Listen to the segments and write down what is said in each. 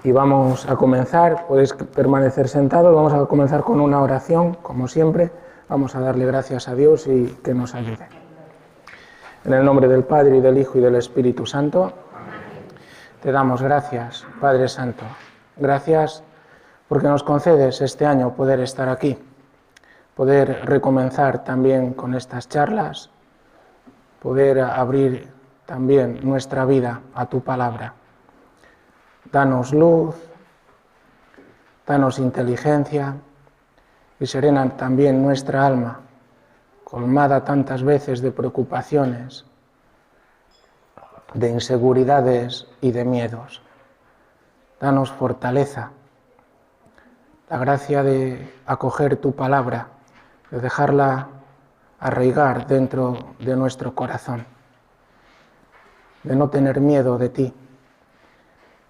Y vamos a comenzar, podéis permanecer sentados, vamos a comenzar con una oración, como siempre. Vamos a darle gracias a Dios y que nos ayude. En el nombre del Padre, y del Hijo, y del Espíritu Santo, te damos gracias, Padre Santo. Gracias porque nos concedes este año poder estar aquí, poder recomenzar también con estas charlas, poder abrir también nuestra vida a tu palabra. Danos luz, danos inteligencia y serena también nuestra alma, colmada tantas veces de preocupaciones, de inseguridades y de miedos. Danos fortaleza, la gracia de acoger tu palabra, de dejarla arraigar dentro de nuestro corazón, de no tener miedo de ti,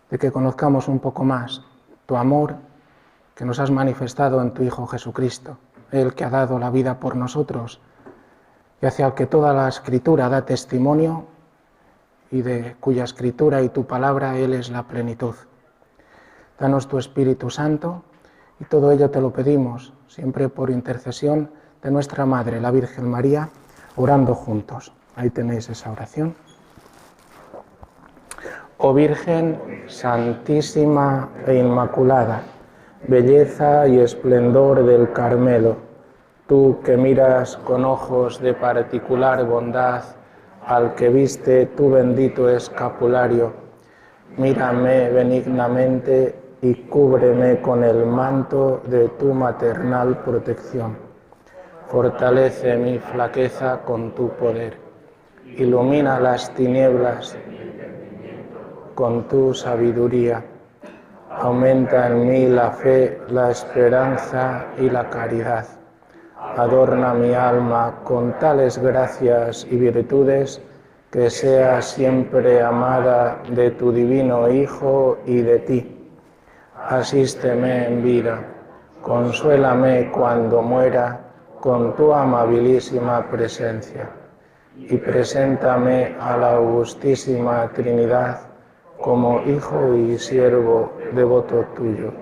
de que conozcamos un poco más tu amor que nos has manifestado en tu Hijo Jesucristo, el que ha dado la vida por nosotros y hacia el que toda la Escritura da testimonio y de cuya Escritura y tu palabra Él es la plenitud. Danos tu Espíritu Santo y todo ello te lo pedimos, siempre por intercesión de nuestra Madre, la Virgen María, orando juntos. Ahí tenéis esa oración. Oh Virgen Santísima e Inmaculada, belleza y esplendor del Carmelo, tú que miras con ojos de particular bondad al que viste tu bendito escapulario, mírame benignamente y cúbreme con el manto de tu maternal protección. Fortalece mi flaqueza con tu poder, ilumina las tinieblas con tu sabiduría, aumenta en mí la fe, la esperanza y la caridad. Adorna mi alma con tales gracias y virtudes que sea siempre amada de tu divino Hijo y de ti. Asísteme en vida, consuélame cuando muera con tu amabilísima presencia y preséntame a la Augustísima Trinidad como hijo y siervo devoto tuyo,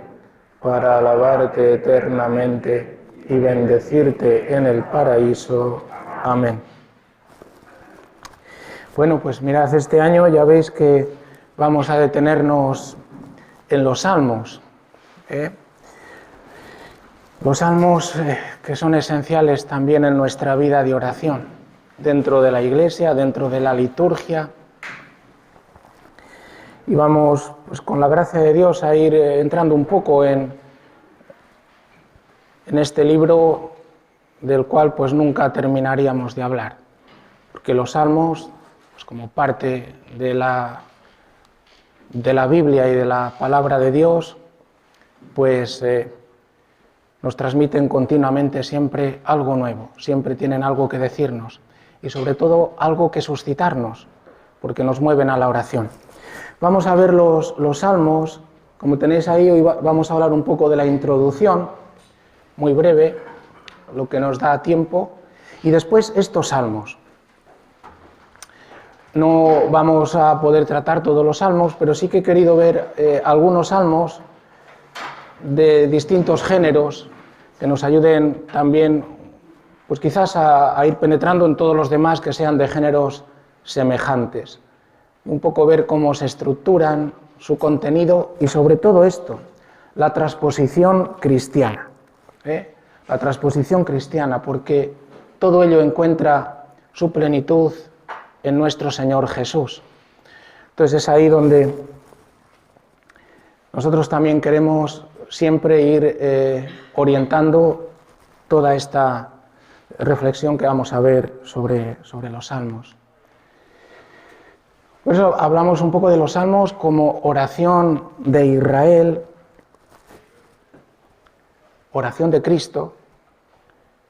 para alabarte eternamente y bendecirte en el paraíso. Amén. Bueno, pues mirad, este año ya veis que vamos a detenernos en los salmos. Los salmos que son esenciales también en nuestra vida de oración, dentro de la iglesia, dentro de la liturgia. Y vamos, pues con la gracia de Dios, a ir entrando un poco en este libro del cual pues nunca terminaríamos de hablar, porque los salmos, pues como parte de la Biblia y de la palabra de Dios, pues nos transmiten continuamente siempre algo nuevo, siempre tienen algo que decirnos y sobre todo algo que suscitarnos, porque nos mueven a la oración. Vamos a ver los salmos, como tenéis ahí, hoy vamos a hablar un poco de la introducción, muy breve, lo que nos da tiempo, y después estos salmos. No vamos a poder tratar todos los salmos, pero sí que he querido ver algunos salmos de distintos géneros que nos ayuden también, pues quizás a ir penetrando en todos los demás que sean de géneros semejantes. Un poco ver cómo se estructuran, su contenido y sobre todo esto, la transposición cristiana. La transposición cristiana, porque todo ello encuentra su plenitud en nuestro Señor Jesús. Entonces es ahí donde nosotros también queremos siempre ir orientando toda esta reflexión que vamos a ver sobre los salmos. Por eso hablamos un poco de los salmos como oración de Israel, oración de Cristo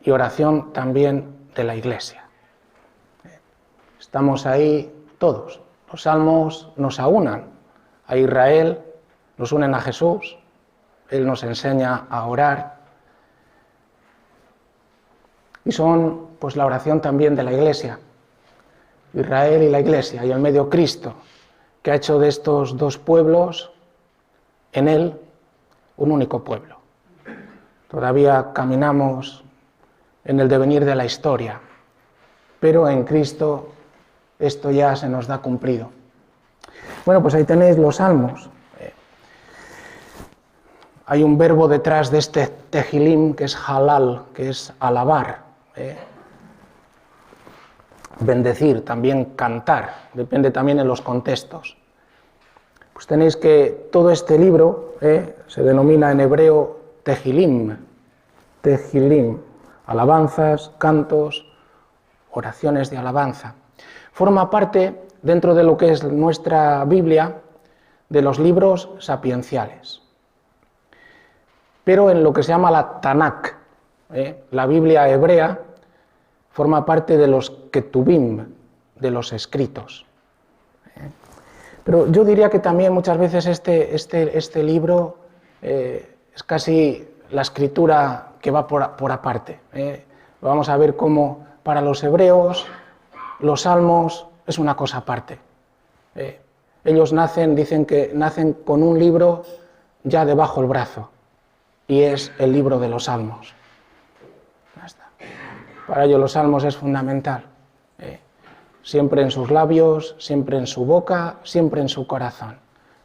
y oración también de la Iglesia. Estamos ahí todos. Los salmos nos aunan a Israel, nos unen a Jesús, Él nos enseña a orar. Y son pues la oración también de la Iglesia. Israel y la Iglesia, y en medio Cristo, que ha hecho de estos dos pueblos en Él un único pueblo. Todavía caminamos en el devenir de la historia, pero en Cristo esto ya se nos da cumplido. Bueno, pues ahí tenéis los salmos. Hay un verbo detrás de este tehilim que es halal, que es alabar, bendecir, también cantar, depende también en los contextos. Pues tenéis que todo este libro se denomina en hebreo tehilim, alabanzas, cantos, oraciones de alabanza. Forma parte, dentro de lo que es nuestra Biblia, de los libros sapienciales. Pero en lo que se llama la Tanakh, la Biblia hebrea, forma parte de los Ketubim, de los escritos. Pero yo diría que también muchas veces este libro es casi la escritura que va por aparte. Vamos a ver cómo para los hebreos los salmos es una cosa aparte. Ellos dicen que nacen con un libro ya debajo del brazo, y es el libro de los salmos. Ya está. Para ellos los salmos es fundamental. Siempre en sus labios, siempre en su boca, siempre en su corazón.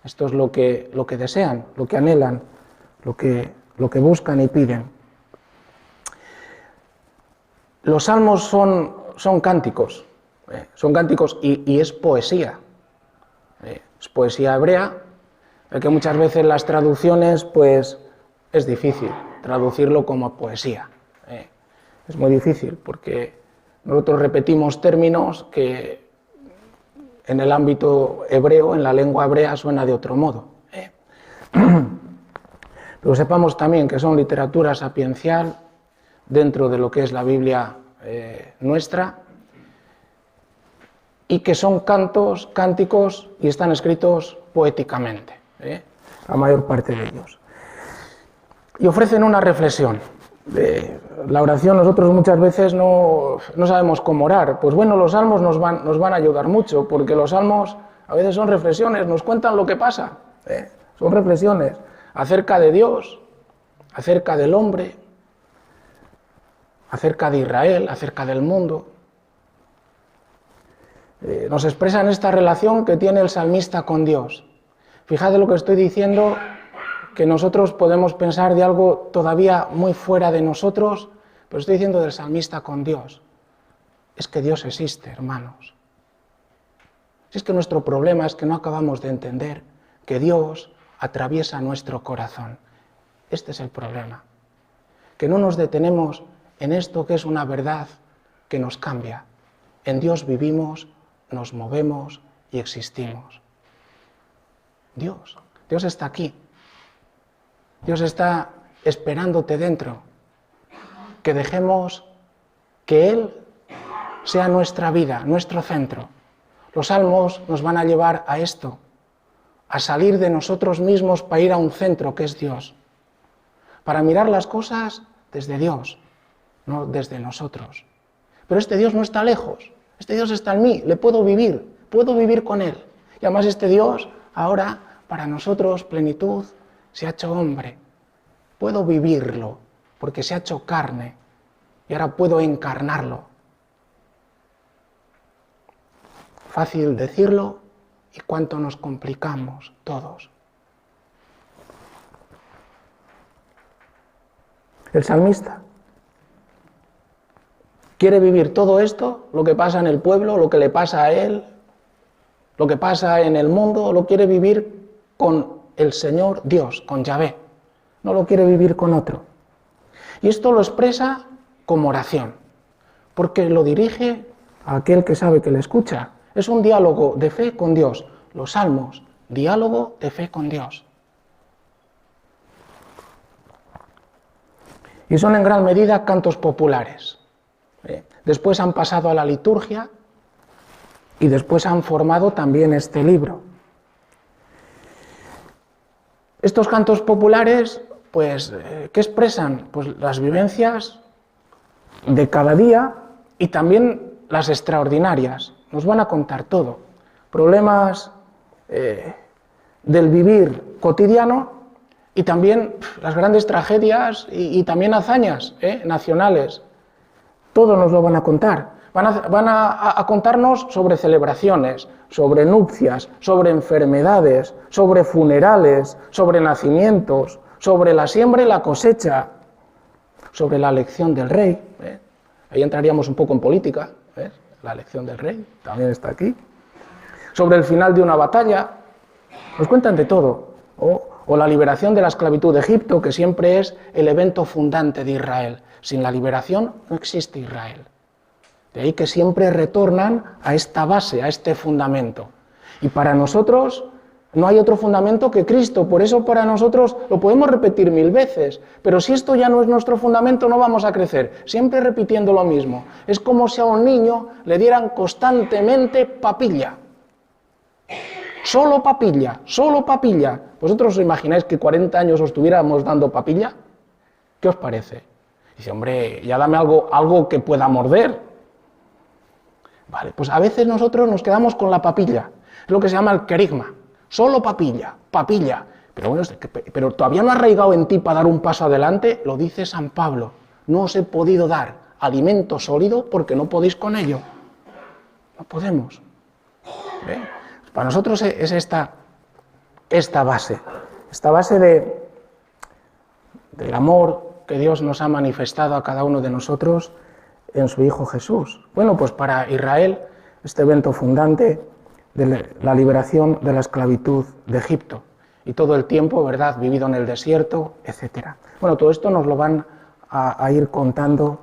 Esto es lo que desean, lo que anhelan, lo que buscan y piden. Los salmos son cánticos, y es poesía. Es poesía hebrea, que muchas veces las traducciones pues es difícil traducirlo como poesía. Es muy difícil porque nosotros repetimos términos que en el ámbito hebreo, en la lengua hebrea, suena de otro modo. Pero sepamos también que son literatura sapiencial dentro de lo que es la Biblia nuestra, y que son cánticos, y están escritos poéticamente, la mayor parte de ellos. Y ofrecen una reflexión. La oración, nosotros muchas veces no sabemos cómo orar. Pues bueno, los salmos nos van a ayudar mucho, porque los salmos a veces son reflexiones, nos cuentan lo que pasa. Son reflexiones acerca de Dios, acerca del hombre, acerca de Israel, acerca del mundo. Nos expresan esta relación que tiene el salmista con Dios. Fijad lo que estoy diciendo, que nosotros podemos pensar de algo todavía muy fuera de nosotros, pero estoy diciendo del salmista con Dios. Es que Dios existe, hermanos. Si es que nuestro problema es que no acabamos de entender que Dios atraviesa nuestro corazón. Este es el problema. Que no nos detenemos en esto que es una verdad que nos cambia. En Dios vivimos, nos movemos y existimos. Dios está aquí. Dios está esperándote dentro. Que dejemos que Él sea nuestra vida, nuestro centro. Los salmos nos van a llevar a esto, a salir de nosotros mismos para ir a un centro que es Dios. Para mirar las cosas desde Dios, no desde nosotros. Pero este Dios no está lejos, este Dios está en mí, le puedo vivir con Él. Y además este Dios, ahora, para nosotros, plenitud, se ha hecho hombre. Puedo vivirlo, porque se ha hecho carne, y ahora puedo encarnarlo. Fácil decirlo, y cuánto nos complicamos todos. El salmista quiere vivir todo esto, lo que pasa en el pueblo, lo que le pasa a él, lo que pasa en el mundo, lo quiere vivir con el Señor Dios, con Yahvé. No lo quiere vivir con otro. Y esto lo expresa como oración, porque lo dirige a aquel que sabe que le escucha. Es un diálogo de fe con Dios. Los salmos, diálogo de fe con Dios. Y son en gran medida cantos populares. Después han pasado a la liturgia y después han formado también este libro. Estos cantos populares, pues, ¿qué expresan? Pues las vivencias de cada día y también las extraordinarias. Nos van a contar todo. Problemas del vivir cotidiano y también las grandes tragedias y también hazañas nacionales. Todo nos lo van a contar. Van a contarnos sobre celebraciones, sobre nupcias, sobre enfermedades, sobre funerales, sobre nacimientos, sobre la siembra y la cosecha, sobre la elección del rey. Ahí entraríamos un poco en política, ¿ves? La elección del rey también está aquí. Sobre el final de una batalla, nos cuentan de todo. O la liberación de la esclavitud de Egipto, que siempre es el evento fundante de Israel. Sin la liberación no existe Israel. De ahí que siempre retornan a esta base, a este fundamento. Y para nosotros no hay otro fundamento que Cristo, por eso para nosotros lo podemos repetir 1000 veces, pero si esto ya no es nuestro fundamento no vamos a crecer, siempre repitiendo lo mismo. Es como si a un niño le dieran constantemente papilla. Solo papilla, solo papilla. ¿Vosotros os imagináis que 40 años os estuviéramos dando papilla? ¿Qué os parece? Dice, hombre, ya dame algo que pueda morder. Vale, pues a veces nosotros nos quedamos con la papilla, es lo que se llama el querigma, solo papilla, papilla, pero bueno, pero todavía no ha arraigado en ti para dar un paso adelante, lo dice San Pablo, no os he podido dar alimento sólido porque no podéis con ello, no podemos. Para nosotros es esta base del amor que Dios nos ha manifestado a cada uno de nosotros en su Hijo Jesús. Bueno, pues para Israel, este evento fundante de la liberación de la esclavitud de Egipto y todo el tiempo, ¿verdad?, vivido en el desierto, etc. Bueno, todo esto nos lo van a ir contando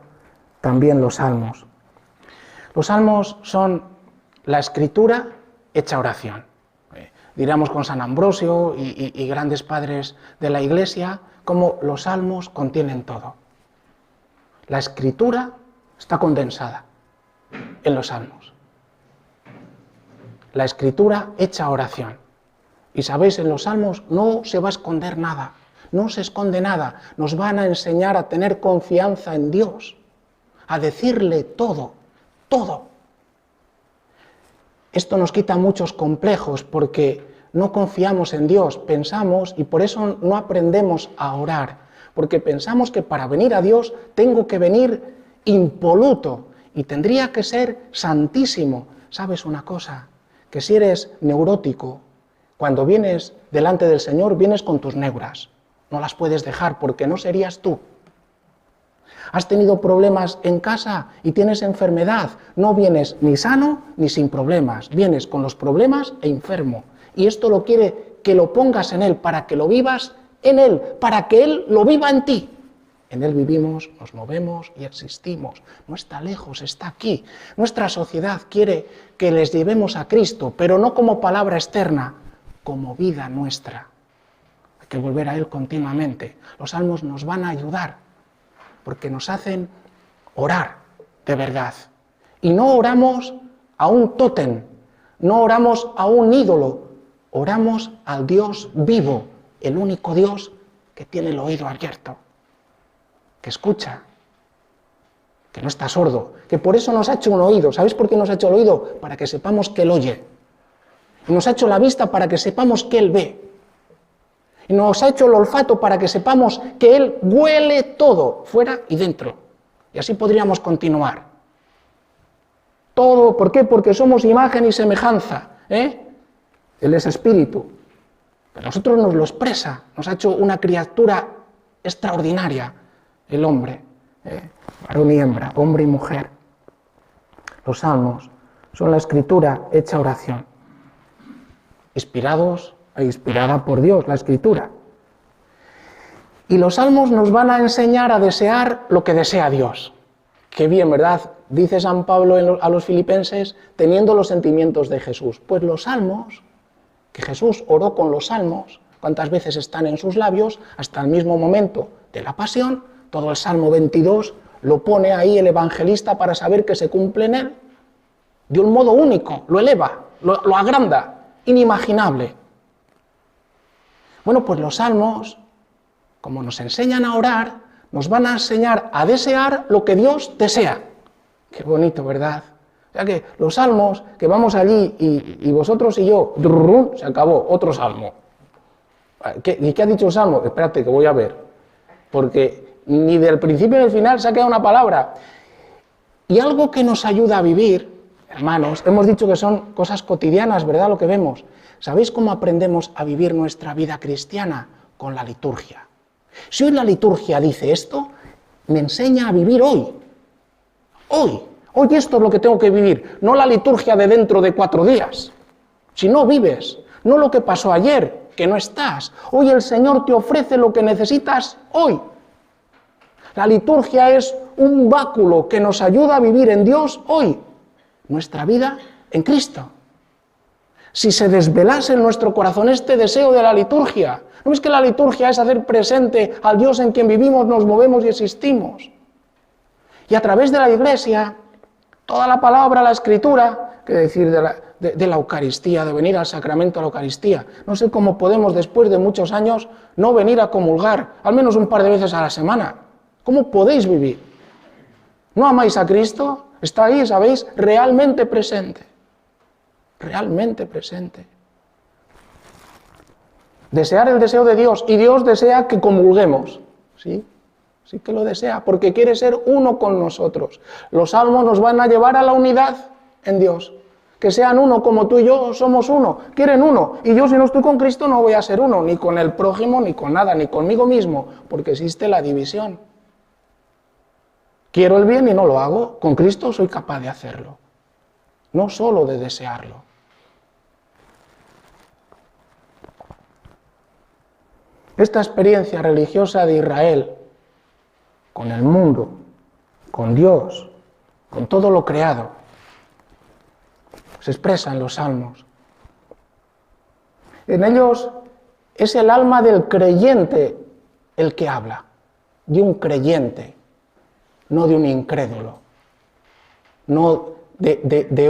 también los salmos. Los salmos son la escritura hecha oración. Diríamos con San Ambrosio y grandes padres de la Iglesia, como los salmos contienen todo. La escritura está condensada en los salmos. La escritura hecha oración. Y sabéis, en los salmos no se va a esconder nada, no se esconde nada. Nos van a enseñar a tener confianza en Dios, a decirle todo, todo. Esto nos quita muchos complejos porque no confiamos en Dios, pensamos, y por eso no aprendemos a orar, porque pensamos que para venir a Dios tengo que venir impoluto y tendría que ser santísimo. ¿Sabes una cosa? Que si eres neurótico, cuando vienes delante del Señor, vienes con tus neuras. No las puedes dejar porque no serías tú. Has tenido problemas en casa y tienes enfermedad. No vienes ni sano ni sin problemas. Vienes con los problemas e enfermo. Y esto lo quiere que lo pongas en Él, para que lo vivas en Él, para que Él lo viva en ti. En Él vivimos, nos movemos y existimos. No está lejos, está aquí. Nuestra sociedad quiere que les llevemos a Cristo, pero no como palabra externa, como vida nuestra. Hay que volver a Él continuamente. Los salmos nos van a ayudar, porque nos hacen orar de verdad. Y no oramos a un tótem, no oramos a un ídolo, oramos al Dios vivo, el único Dios que tiene el oído abierto, que escucha, que no está sordo, que por eso nos ha hecho un oído. ¿Sabéis por qué nos ha hecho el oído? Para que sepamos que Él oye. Y nos ha hecho la vista para que sepamos que Él ve. Y nos ha hecho el olfato para que sepamos que Él huele todo, fuera y dentro. Y así podríamos continuar. Todo, ¿por qué? Porque somos imagen y semejanza. Él es espíritu. Pero a nosotros nos lo expresa, nos ha hecho una criatura extraordinaria. El hombre, varón y hembra, hombre y mujer. Los salmos son la escritura hecha oración, inspirados e inspirada por Dios, la escritura. Y los salmos nos van a enseñar a desear lo que desea Dios. Qué bien, ¿verdad? Dice San Pablo a los filipenses, teniendo los sentimientos de Jesús. Pues los salmos, que Jesús oró con los salmos, cuántas veces están en sus labios, hasta el mismo momento de la pasión. Todo el Salmo 22 lo pone ahí el evangelista para saber que se cumple en él. De un modo único, lo eleva, lo agranda, inimaginable. Bueno, pues los salmos, como nos enseñan a orar, nos van a enseñar a desear lo que Dios desea. Qué bonito, ¿verdad? O sea que los salmos, que vamos allí y vosotros y yo, se acabó, otro salmo. ¿Y qué ha dicho el Salmo? Espérate, que voy a ver. Porque ni del principio ni del final se ha quedado una palabra. Y algo que nos ayuda a vivir, hermanos, hemos dicho que son cosas cotidianas, ¿verdad? Lo que vemos. ¿Sabéis cómo aprendemos a vivir nuestra vida cristiana? Con la liturgia. Si hoy la liturgia dice esto, me enseña a vivir hoy. Hoy esto es lo que tengo que vivir, no la liturgia de dentro de 4 días. Si no vives, no lo que pasó ayer, que no estás. Hoy el Señor te ofrece lo que necesitas hoy. La liturgia es un báculo que nos ayuda a vivir en Dios hoy, nuestra vida en Cristo. Si se desvelase en nuestro corazón este deseo de la liturgia, ¿no es que la liturgia es hacer presente al Dios en quien vivimos, nos movemos y existimos? Y a través de la Iglesia, toda la palabra, la Escritura, que decir de la Eucaristía, de venir al sacramento de la Eucaristía. No sé cómo podemos, después de muchos años, no venir a comulgar, al menos un par de veces a la semana. ¿Cómo podéis vivir? ¿No amáis a Cristo? Está ahí, ¿sabéis? Realmente presente. Realmente presente. Desear el deseo de Dios, y Dios desea que comulguemos, ¿sí? Sí que lo desea, porque quiere ser uno con nosotros. Los salmos nos van a llevar a la unidad en Dios. Que sean uno como tú y yo somos uno. Quieren uno. Y yo si no estoy con Cristo no voy a ser uno, ni con el prójimo, ni con nada, ni conmigo mismo, porque existe la división. Quiero el bien y no lo hago. Con Cristo soy capaz de hacerlo. No solo de desearlo. Esta experiencia religiosa de Israel con el mundo, con Dios, con todo lo creado, se expresa en los salmos. En ellos es el alma del creyente el que habla, de un creyente, no de un incrédulo, no de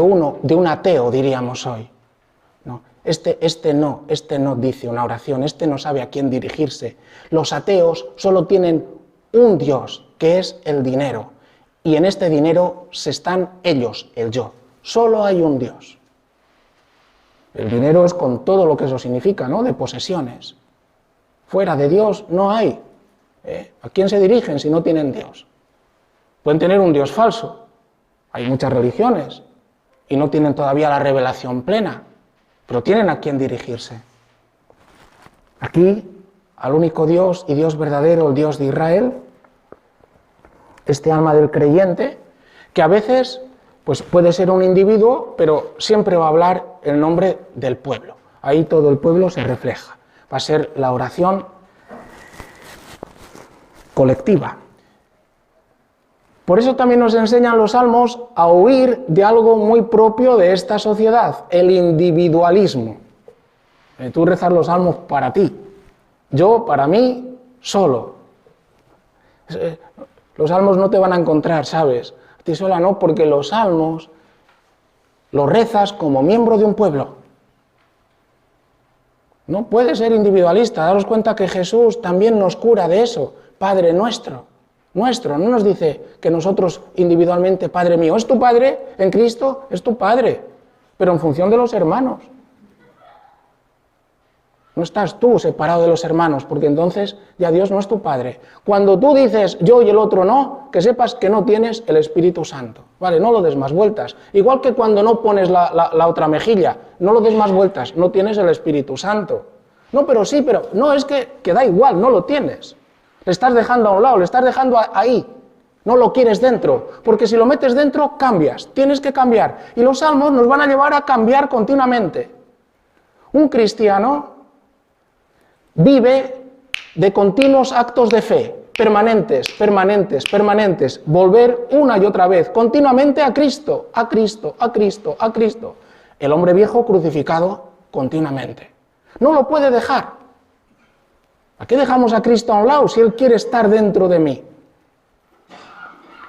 un ateo, diríamos hoy. No, este no dice una oración, este no sabe a quién dirigirse. Los ateos solo tienen un Dios, que es el dinero, y en este dinero se están ellos, el yo. Solo hay un Dios. El dinero es con todo lo que eso significa, ¿no? De posesiones. Fuera de Dios no hay. ¿A quién se dirigen si no tienen Dios? Pueden tener un Dios falso. Hay muchas religiones y no tienen todavía la revelación plena, pero tienen a quién dirigirse. Aquí, al único Dios y Dios verdadero, el Dios de Israel, este alma del creyente, que a veces pues puede ser un individuo, pero siempre va a hablar el nombre del pueblo. Ahí todo el pueblo se refleja. Va a ser la oración colectiva. Por eso también nos enseñan los salmos a huir de algo muy propio de esta sociedad, el individualismo. Tú rezas los salmos para ti, yo para mí solo. Los salmos no te van a encontrar, ¿sabes? A ti sola no, porque los salmos los rezas como miembro de un pueblo. No puedes ser individualista. Daros cuenta que Jesús también nos cura de eso. Padre nuestro, no nos dice que nosotros individualmente, Padre mío. Es tu Padre en Cristo, es tu Padre, pero en función de los hermanos. No estás tú separado de los hermanos, porque entonces ya Dios no es tu Padre. Cuando tú dices yo y el otro no, que sepas que no tienes el Espíritu Santo. Vale, no lo des más vueltas. Igual que cuando no pones la otra mejilla, no lo des más vueltas, no tienes el Espíritu Santo. No, pero sí, pero no, es que da igual, no lo tienes. Le estás dejando a un lado, le estás dejando ahí. No lo quieres dentro, porque si lo metes dentro, cambias. Tienes que cambiar. Y los salmos nos van a llevar a cambiar continuamente. Un cristiano vive de continuos actos de fe, permanentes, volver una y otra vez, continuamente a Cristo, a Cristo, a Cristo, a Cristo. El hombre viejo crucificado continuamente. No lo puede dejar. ¿A qué dejamos a Cristo a un lado si Él quiere estar dentro de mí?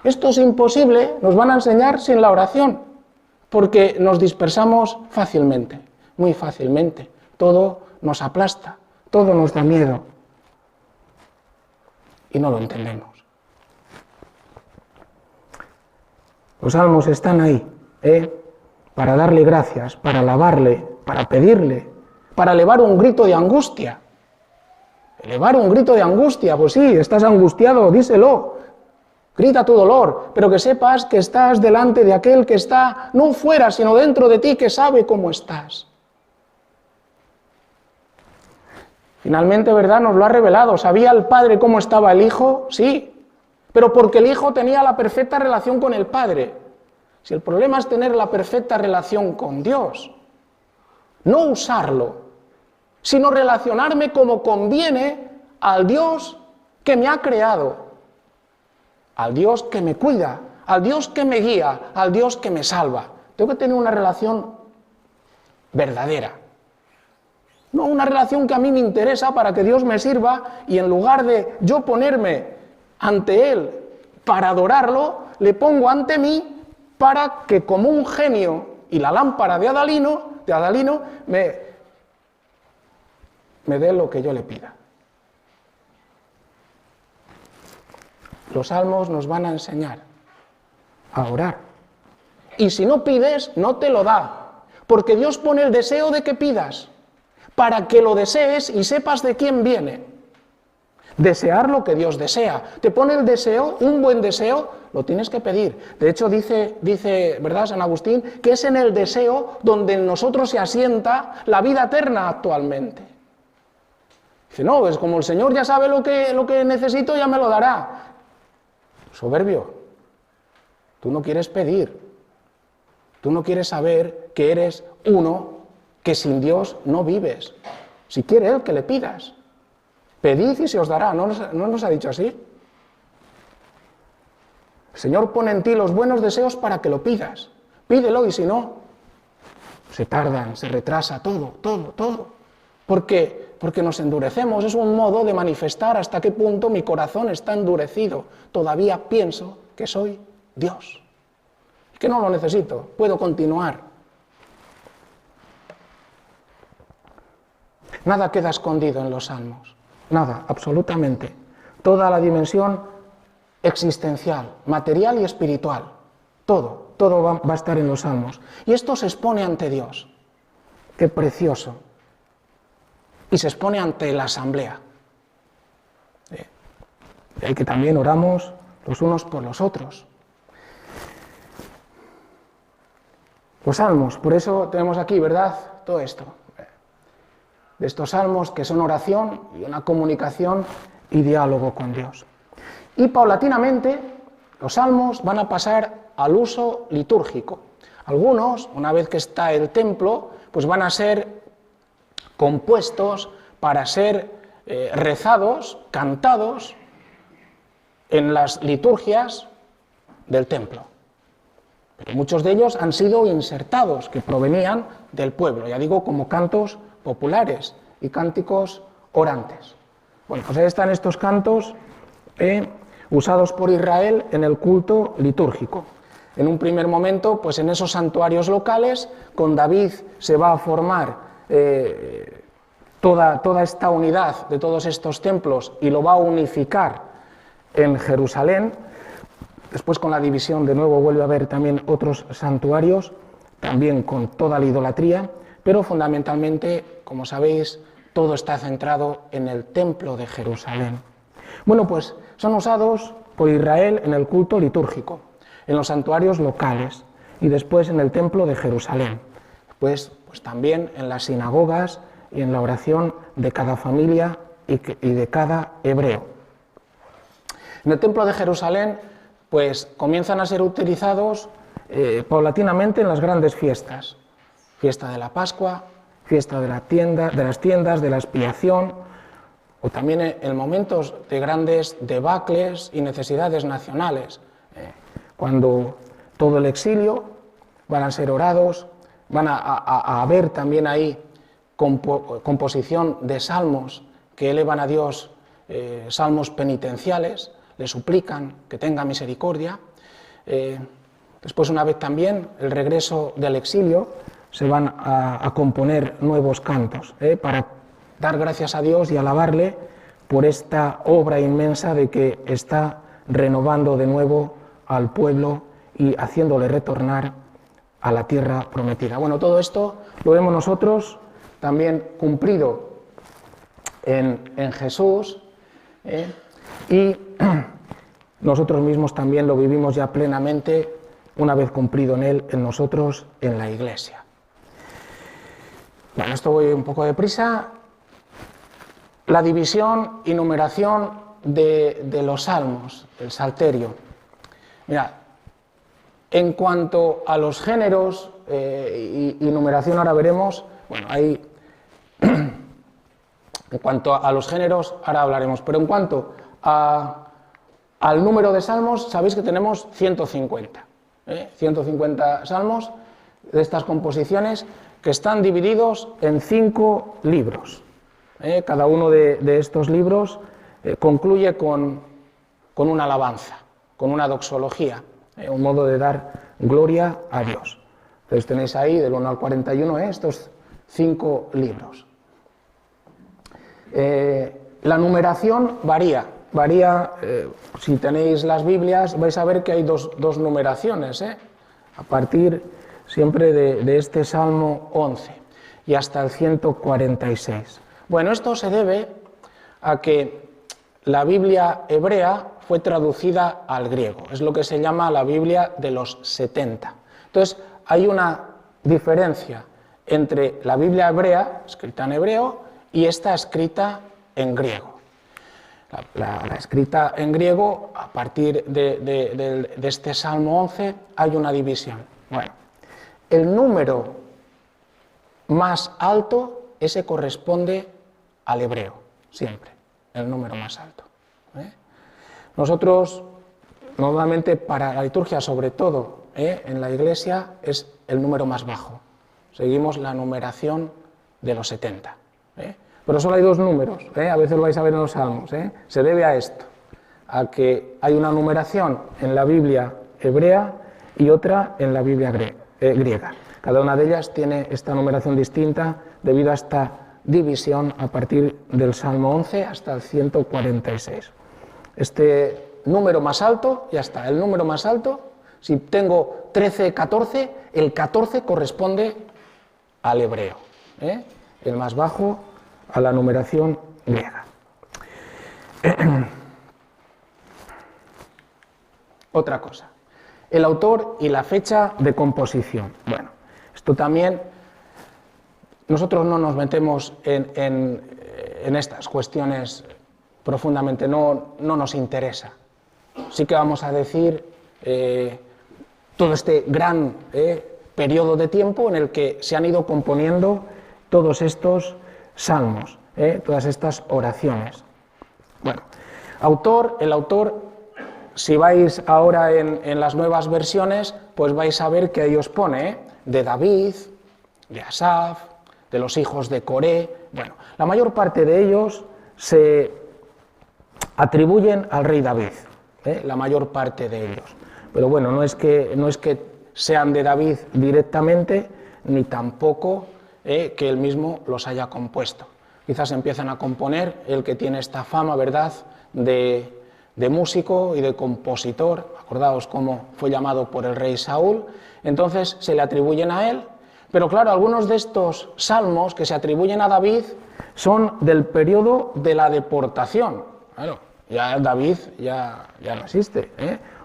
Esto es imposible, nos van a enseñar sin la oración, porque nos dispersamos fácilmente, muy fácilmente. Todo nos aplasta. Todo nos da miedo y no lo entendemos. Los salmos están ahí, para darle gracias, para alabarle, para pedirle, para elevar un grito de angustia. elevar un grito de angustia. Pues sí, estás angustiado, díselo. Grita tu dolor, pero que sepas que estás delante de aquel que está no fuera, sino dentro de ti, que sabe cómo estás. Finalmente, ¿verdad?, nos lo ha revelado. ¿Sabía el Padre cómo estaba el Hijo? Sí, pero porque el Hijo tenía la perfecta relación con el Padre. Si el problema es tener la perfecta relación con Dios, no usarlo, sino relacionarme como conviene al Dios que me ha creado, al Dios que me cuida, al Dios que me guía, al Dios que me salva. Tengo que tener una relación verdadera. No una relación que a mí me interesa para que Dios me sirva y en lugar de yo ponerme ante Él para adorarlo, le pongo ante mí para que como un genio y la lámpara de Adalino me dé lo que yo le pida. Los salmos nos van a enseñar a orar. Y si no pides, no te lo da, porque Dios pone el deseo de que pidas, para que lo desees y sepas de quién viene. Desear lo que Dios desea. Te pone el deseo, un buen deseo, lo tienes que pedir. De hecho, dice, ¿verdad, San Agustín?, que es en el deseo donde en nosotros se asienta la vida eterna actualmente. Dice, no, pues como el Señor ya sabe lo que necesito, ya me lo dará. Soberbio. Tú no quieres pedir. Tú no quieres saber que eres uno que sin Dios no vives. Si quiere Él, que le pidas. Pedid y se os dará. ¿No nos ha dicho así? El Señor pone en ti los buenos deseos para que lo pidas. Pídelo y si no, se tardan, se retrasa, todo. Porque nos endurecemos. Es un modo de manifestar hasta qué punto mi corazón está endurecido. Todavía pienso que soy Dios. Que no lo necesito. Puedo continuar. Nada queda escondido en los salmos, nada, absolutamente. Toda la dimensión existencial, material y espiritual, todo va a estar en los salmos. Y esto se expone ante Dios, qué precioso. Y se expone ante la asamblea. De ahí que también oramos los unos por los otros. Los salmos, por eso tenemos aquí, ¿verdad?, todo esto. De estos salmos que son oración y una comunicación y diálogo con Dios. Y paulatinamente los salmos van a pasar al uso litúrgico. Algunos, una vez que está el templo, pues van a ser compuestos para ser rezados, cantados en las liturgias del templo. Pero muchos de ellos han sido insertados, que provenían del pueblo, ya digo, como cantos populares y cánticos orantes. Bueno, pues ahí están estos cantos usados por Israel en el culto litúrgico. En un primer momento, pues en esos santuarios locales, con David se va a formar toda esta unidad de todos estos templos y lo va a unificar en Jerusalén. Después, con la división, de nuevo vuelve a haber también otros santuarios, también con toda la idolatría, pero fundamentalmente, como sabéis, todo está centrado en el templo de Jerusalén. Bueno, pues son usados por Israel en el culto litúrgico, en los santuarios locales y después en el templo de Jerusalén. Pues también en las sinagogas y en la oración de cada familia y de cada hebreo. En el templo de Jerusalén, pues comienzan a ser utilizados paulatinamente en las grandes fiestas. Fiesta de la Pascua, fiesta de las tiendas, de la expiación, o también en momentos de grandes debacles y necesidades nacionales, cuando todo el exilio van a ser orados, van a haber también ahí composición de salmos que elevan a Dios, salmos penitenciales, le suplican que tenga misericordia. Después, una vez también el regreso del exilio, se van a componer nuevos cantos para dar gracias a Dios y alabarle por esta obra inmensa de que está renovando de nuevo al pueblo y haciéndole retornar a la tierra prometida. Bueno, todo esto lo vemos nosotros también cumplido en Jesús, y nosotros mismos también lo vivimos ya plenamente una vez cumplido en Él, en nosotros, en la Iglesia. Bueno, esto voy un poco deprisa. La división y numeración de los salmos, el salterio. Mirad, en cuanto a los géneros y numeración, ahora veremos, bueno, hay... En cuanto a los géneros, ahora hablaremos, pero en cuanto al número de salmos, sabéis que tenemos 150. 150 salmos de estas composiciones que están divididos en 5 libros. Cada uno de estos libros concluye con una alabanza, con una doxología, un modo de dar gloria a Dios. Entonces tenéis ahí del 1 al 41 estos 5 libros. La numeración varía, si tenéis las Biblias vais a ver que hay dos numeraciones, a partir siempre de este Salmo 11 y hasta el 146. Bueno, esto se debe a que la Biblia hebrea fue traducida al griego, es lo que se llama la Biblia de los 70. Entonces hay una diferencia entre la Biblia hebrea, escrita en hebreo, y esta escrita en griego. La escrita en griego, a partir de este Salmo 11, hay una división. Bueno, el número más alto, ese corresponde al hebreo, siempre, el número más alto. Nosotros, normalmente para la liturgia, sobre todo en la Iglesia, es el número más bajo. Seguimos la numeración de los 70. Pero solo hay 2 números, a veces lo vais a ver en los salmos. Se debe a esto, a que hay una numeración en la Biblia hebrea y otra en la Biblia griega. Cada una de ellas tiene esta numeración distinta debido a esta división a partir del Salmo 11 hasta el 146. Este número más alto, ya está, el número más alto, si tengo 13, 14, el 14 corresponde al hebreo, el más bajo a la numeración griega. Otra cosa, el autor y la fecha de composición. Bueno, esto también, nosotros no nos metemos en estas cuestiones profundamente, no nos interesa. Sí que vamos a decir todo este gran periodo de tiempo en el que se han ido componiendo todos estos salmos, todas estas oraciones. Bueno, el autor, si vais ahora en las nuevas versiones, pues vais a ver que ahí os pone de David, de Asaf, de los hijos de Coré. Bueno, la mayor parte de ellos se atribuyen al rey David, la mayor parte de ellos. Pero bueno, no es que sean de David directamente, ni tampoco que él mismo los haya compuesto. Quizás empiezan a componer el que tiene esta fama, ¿verdad?, de músico y de compositor. Acordaos cómo fue llamado por el rey Saúl. Entonces se le atribuyen a él, pero claro, algunos de estos salmos que se atribuyen a David son del periodo de la deportación. Claro, ya David ya no existe,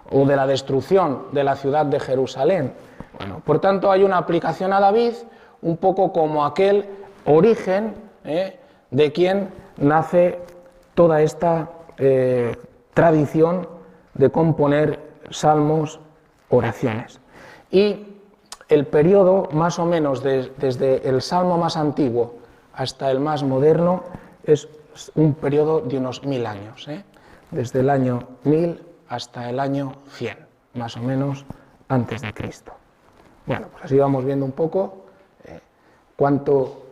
o de la destrucción de la ciudad de Jerusalén. Bueno, por tanto hay una aplicación a David un poco como aquel origen de quien nace toda esta tradición de componer salmos, oraciones. Y el periodo, más o menos, desde el salmo más antiguo hasta el más moderno, es un periodo de unos 1000 años, desde el año 1000 hasta el año 100, más o menos, antes de Cristo. Bueno, pues así vamos viendo un poco cuánto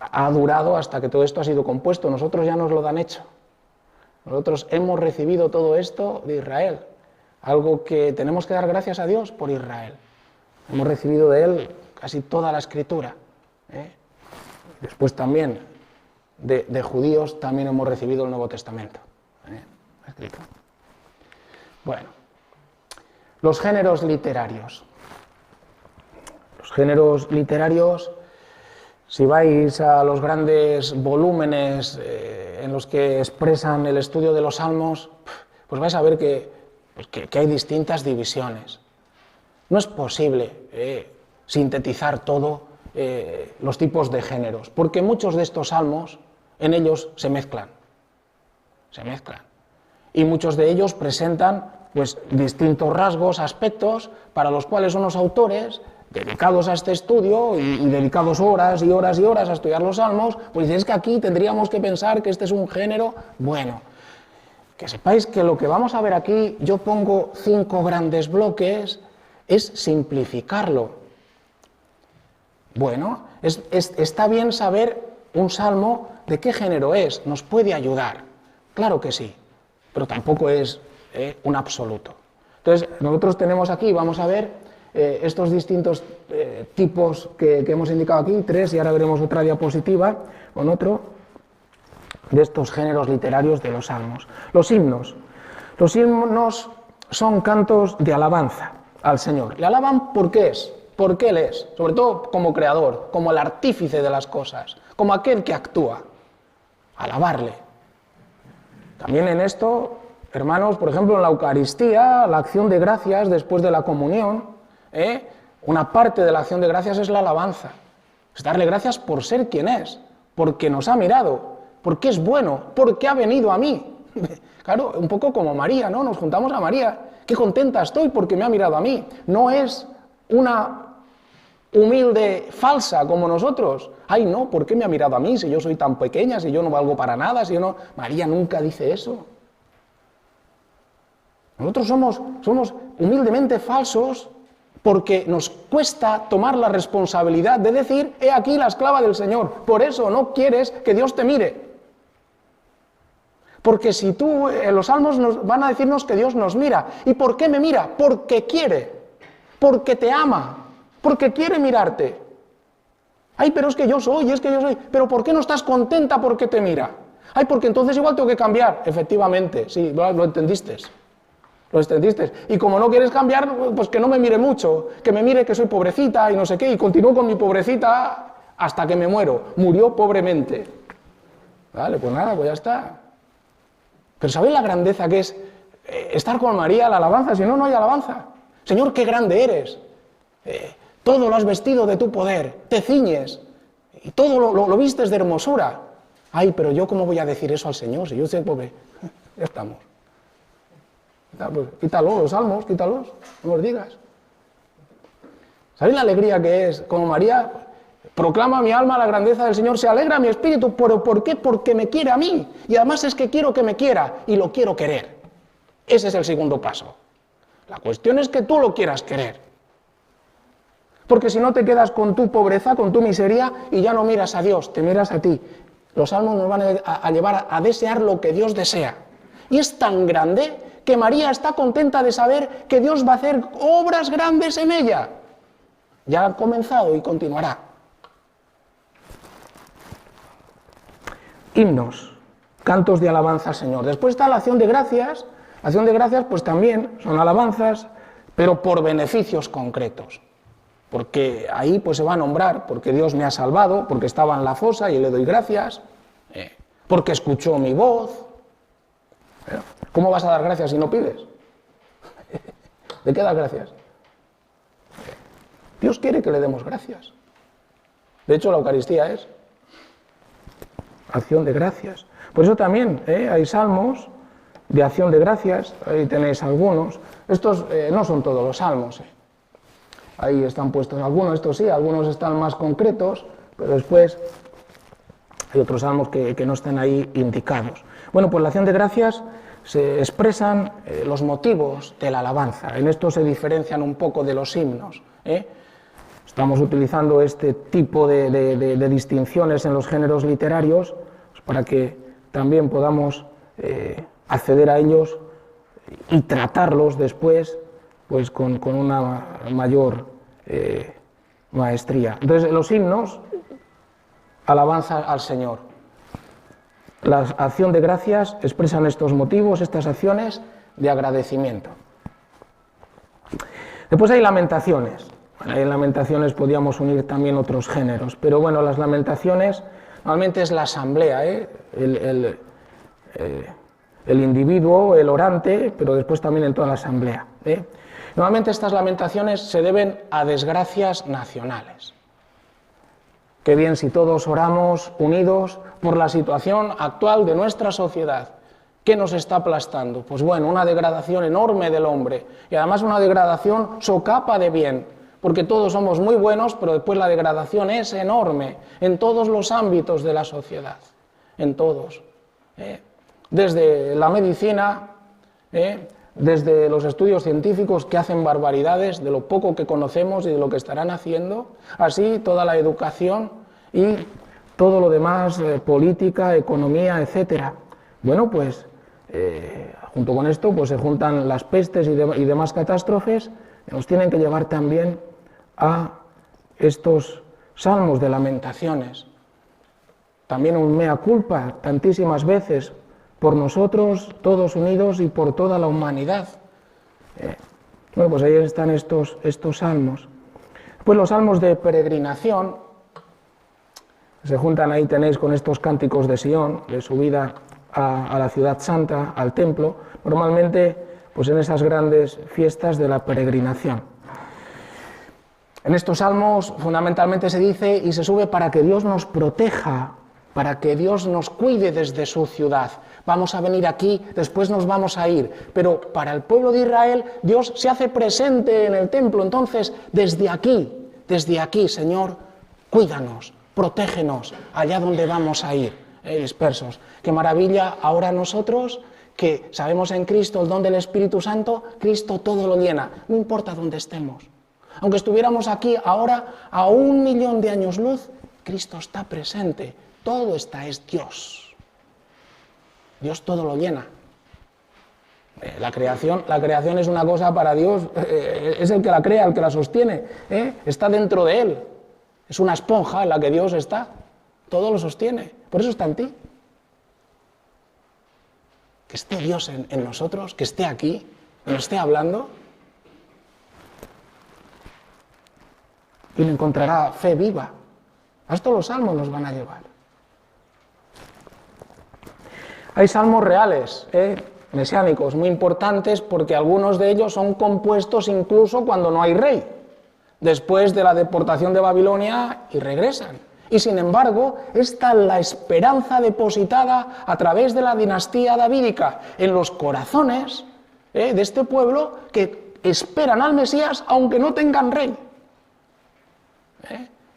ha durado hasta que todo esto ha sido compuesto. Nosotros ya nos lo dan hecho. Nosotros hemos recibido todo esto de Israel, algo que tenemos que dar gracias a Dios por Israel. Hemos recibido de él casi toda la escritura. Después también de judíos también hemos recibido el Nuevo Testamento. Escrito. Bueno, los géneros literarios. Los géneros literarios Si vais a los grandes volúmenes en los que expresan el estudio de los salmos, pues vais a ver que hay distintas divisiones. No es posible sintetizar todo los tipos de géneros, porque muchos de estos salmos en ellos se mezclan. Y muchos de ellos presentan pues, distintos rasgos, aspectos, para los cuales unos autores dedicados a este estudio y dedicados horas y horas y horas a estudiar los salmos, pues es que aquí tendríamos que pensar que este es un género bueno. Que sepáis que lo que vamos a ver aquí, yo pongo 5 grandes bloques, es simplificarlo. Bueno, está bien saber un salmo de qué género es, nos puede ayudar, claro que sí, pero tampoco es un absoluto. Entonces, nosotros tenemos aquí, vamos a ver estos distintos tipos que hemos indicado aquí, 3, y ahora veremos otra diapositiva con otro de estos géneros literarios de los salmos. Los himnos son cantos de alabanza al Señor. Le alaban porque Él es, sobre todo como creador, como el artífice de las cosas, como aquel que actúa. Alabarle. También en esto, hermanos, por ejemplo, en la Eucaristía, la acción de gracias después de la comunión, una parte de la acción de gracias es la alabanza. Es darle gracias por ser quien es, porque nos ha mirado, porque es bueno, porque ha venido a mí. Claro, un poco como María, ¿no? Nos juntamos a María. Qué contenta estoy porque me ha mirado a mí. No es una humilde falsa como nosotros. Ay, no, ¿por qué me ha mirado a mí si yo soy tan pequeña, si yo no valgo para nada, si yo no... María nunca dice eso. Nosotros somos humildemente falsos porque nos cuesta tomar la responsabilidad de decir, he aquí la esclava del Señor. Por eso no quieres que Dios te mire. Porque si tú, en los salmos van a decirnos que Dios nos mira. ¿Y por qué me mira? Porque quiere, porque te ama, porque quiere mirarte. Ay, pero es que yo soy, pero ¿por qué no estás contenta porque te mira? Ay, porque entonces igual tengo que cambiar. Efectivamente, sí, lo entendiste. Lo extendiste. Y como no quieres cambiar, pues que no me mire mucho, que me mire que soy pobrecita y no sé qué, y continúo con mi pobrecita hasta que me muero. Murió pobremente. Vale, pues nada, pues ya está. Pero ¿sabéis la grandeza que es estar con María, la alabanza? Si no, no hay alabanza. Señor, qué grande eres. Todo lo has vestido de tu poder, te ciñes, y todo lo vistes de hermosura. Ay, pero yo ¿cómo voy a decir eso al Señor si yo soy pobre? Ya estamos. Pues, quítalo, los salmos, quítalos, no los digas. ¿Sabéis la alegría que es? Como María proclama mi alma la grandeza del Señor, se alegra mi espíritu, ¿pero por qué? Porque me quiere a mí, y además es que quiero que me quiera, y lo quiero querer. Ese es el segundo paso. La cuestión es que tú lo quieras querer. Porque si no te quedas con tu pobreza, con tu miseria, y ya no miras a Dios, te miras a ti. Los salmos nos van a llevar a desear lo que Dios desea. Y es tan grande que María está contenta de saber que Dios va a hacer obras grandes en ella. Ya ha comenzado y continuará. Himnos, cantos de alabanza al Señor. Después está la acción de gracias. La acción de gracias pues también son alabanzas, pero por beneficios concretos. Porque ahí pues se va a nombrar, porque Dios me ha salvado, porque estaba en la fosa y le doy gracias, porque escuchó mi voz. ¿Cómo vas a dar gracias si no pides? ¿De qué das gracias? Dios quiere que le demos gracias. De hecho, la Eucaristía es acción de gracias. Por eso también hay salmos de acción de gracias, ahí tenéis algunos. Estos no son todos los salmos. Ahí están puestos algunos, estos sí, algunos están más concretos, pero después hay otros salmos que no están ahí indicados. Bueno, pues la acción de gracias se expresan los motivos de la alabanza. En esto se diferencian un poco de los himnos. Estamos utilizando este tipo de distinciones en los géneros literarios pues, para que también podamos acceder a ellos y tratarlos después pues, con una mayor maestría. Entonces, los himnos, alabanza al Señor. La acción de gracias expresan estos motivos, estas acciones de agradecimiento. Después hay lamentaciones. Bueno, ahí en Lamentaciones podíamos unir también otros géneros, pero bueno, las Lamentaciones normalmente es la asamblea, el individuo, el orante, pero después también en toda la asamblea. Normalmente estas lamentaciones se deben a desgracias nacionales. Qué bien si todos oramos unidos por la situación actual de nuestra sociedad. ¿Qué nos está aplastando? Pues bueno, una degradación enorme del hombre y además una degradación socapa de bien, porque todos somos muy buenos, pero después la degradación es enorme en todos los ámbitos de la sociedad, en todos. Desde la medicina, desde los estudios científicos que hacen barbaridades de lo poco que conocemos y de lo que estarán haciendo, así toda la educación y todo lo demás, política, economía, etcétera. Bueno, pues junto con esto pues se juntan las pestes y demás catástrofes que nos tienen que llevar también a estos salmos de lamentaciones. También un mea culpa tantísimas veces por nosotros, todos unidos y por toda la humanidad. Bueno, pues ahí están estos salmos. Pues los salmos de peregrinación se juntan ahí, tenéis con estos cánticos de Sion, de subida a la ciudad santa, al templo, normalmente pues en esas grandes fiestas de la peregrinación. En estos salmos fundamentalmente se dice y se sube para que Dios nos proteja, para que Dios nos cuide desde su ciudad. Vamos a venir aquí, después nos vamos a ir, pero para el pueblo de Israel Dios se hace presente en el templo, entonces desde aquí, Señor, cuídanos, protégenos allá donde vamos a ir, dispersos. Qué maravilla ahora nosotros que sabemos en Cristo el don del Espíritu Santo, Cristo todo lo llena, no importa dónde estemos. Aunque estuviéramos aquí ahora a 1.000.000 de años luz, Cristo está presente, todo es Dios. Dios todo lo llena. La creación es una cosa para Dios, es el que la crea, el que la sostiene, está dentro de Él. Es una esponja en la que Dios está, todo lo sostiene, por eso está en ti. Que esté Dios en nosotros, que esté aquí, que nos esté hablando. Y le encontrará fe viva. A esto los salmos nos van a llevar. Hay salmos reales, mesiánicos, muy importantes, porque algunos de ellos son compuestos incluso cuando no hay rey, después de la deportación de Babilonia y regresan. Y sin embargo, esta es la esperanza depositada a través de la dinastía davídica en los corazones de este pueblo que esperan al Mesías aunque no tengan rey.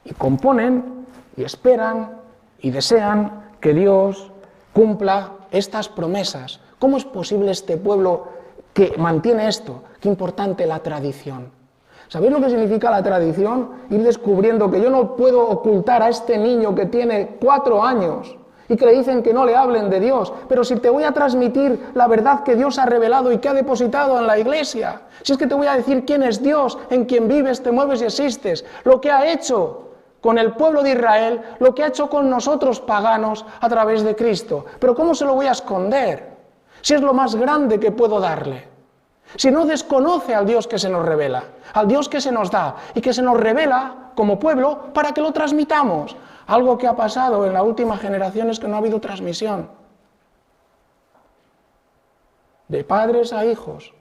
Y componen y esperan y desean que Dios cumpla estas promesas. ¿Cómo es posible este pueblo que mantiene esto? Qué importante la tradición. ¿Sabéis lo que significa la tradición? Ir descubriendo que yo no puedo ocultar a este niño que tiene 4 años y que le dicen que no le hablen de Dios, pero si te voy a transmitir la verdad que Dios ha revelado y que ha depositado en la Iglesia, si es que te voy a decir quién es Dios, en quien vives, te mueves y existes, lo que ha hecho con el pueblo de Israel, lo que ha hecho con nosotros paganos a través de Cristo. Pero ¿cómo se lo voy a esconder? Si es lo más grande que puedo darle. Si no desconoce al Dios que se nos revela, al Dios que se nos da y que se nos revela como pueblo para que lo transmitamos. Algo que ha pasado en la última generación es que no ha habido transmisión. De padres a hijos.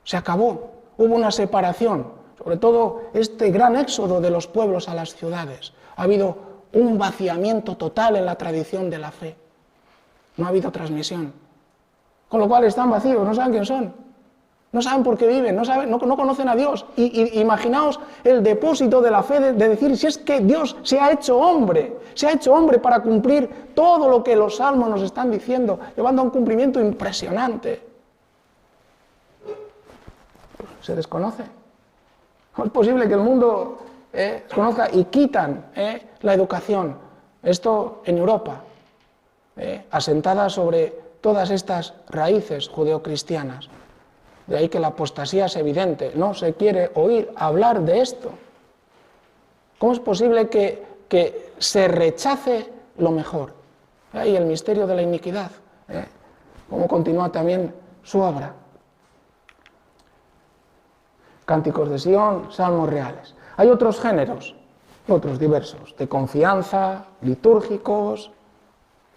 Se acabó. Hubo una separación. Sobre todo este gran éxodo de los pueblos a las ciudades. Ha habido un vaciamiento total en la tradición de la fe. No ha habido transmisión. Con lo cual están vacíos, no saben quién son. No saben por qué viven, no conocen a Dios. Y imaginaos el depósito de la fe de decir, si es que Dios se ha hecho hombre para cumplir todo lo que los salmos nos están diciendo, llevando a un cumplimiento impresionante. Se desconoce. ¿Cómo es posible que el mundo desconozca y quitan la educación? Esto en Europa, asentada sobre todas estas raíces judeocristianas. De ahí que la apostasía es evidente, no se quiere oír hablar de esto. ¿Cómo es posible que se rechace lo mejor? Y el misterio de la iniquidad, cómo continúa también su obra. cánticos de Sión, salmos reales. Hay otros géneros, otros diversos, de confianza, litúrgicos,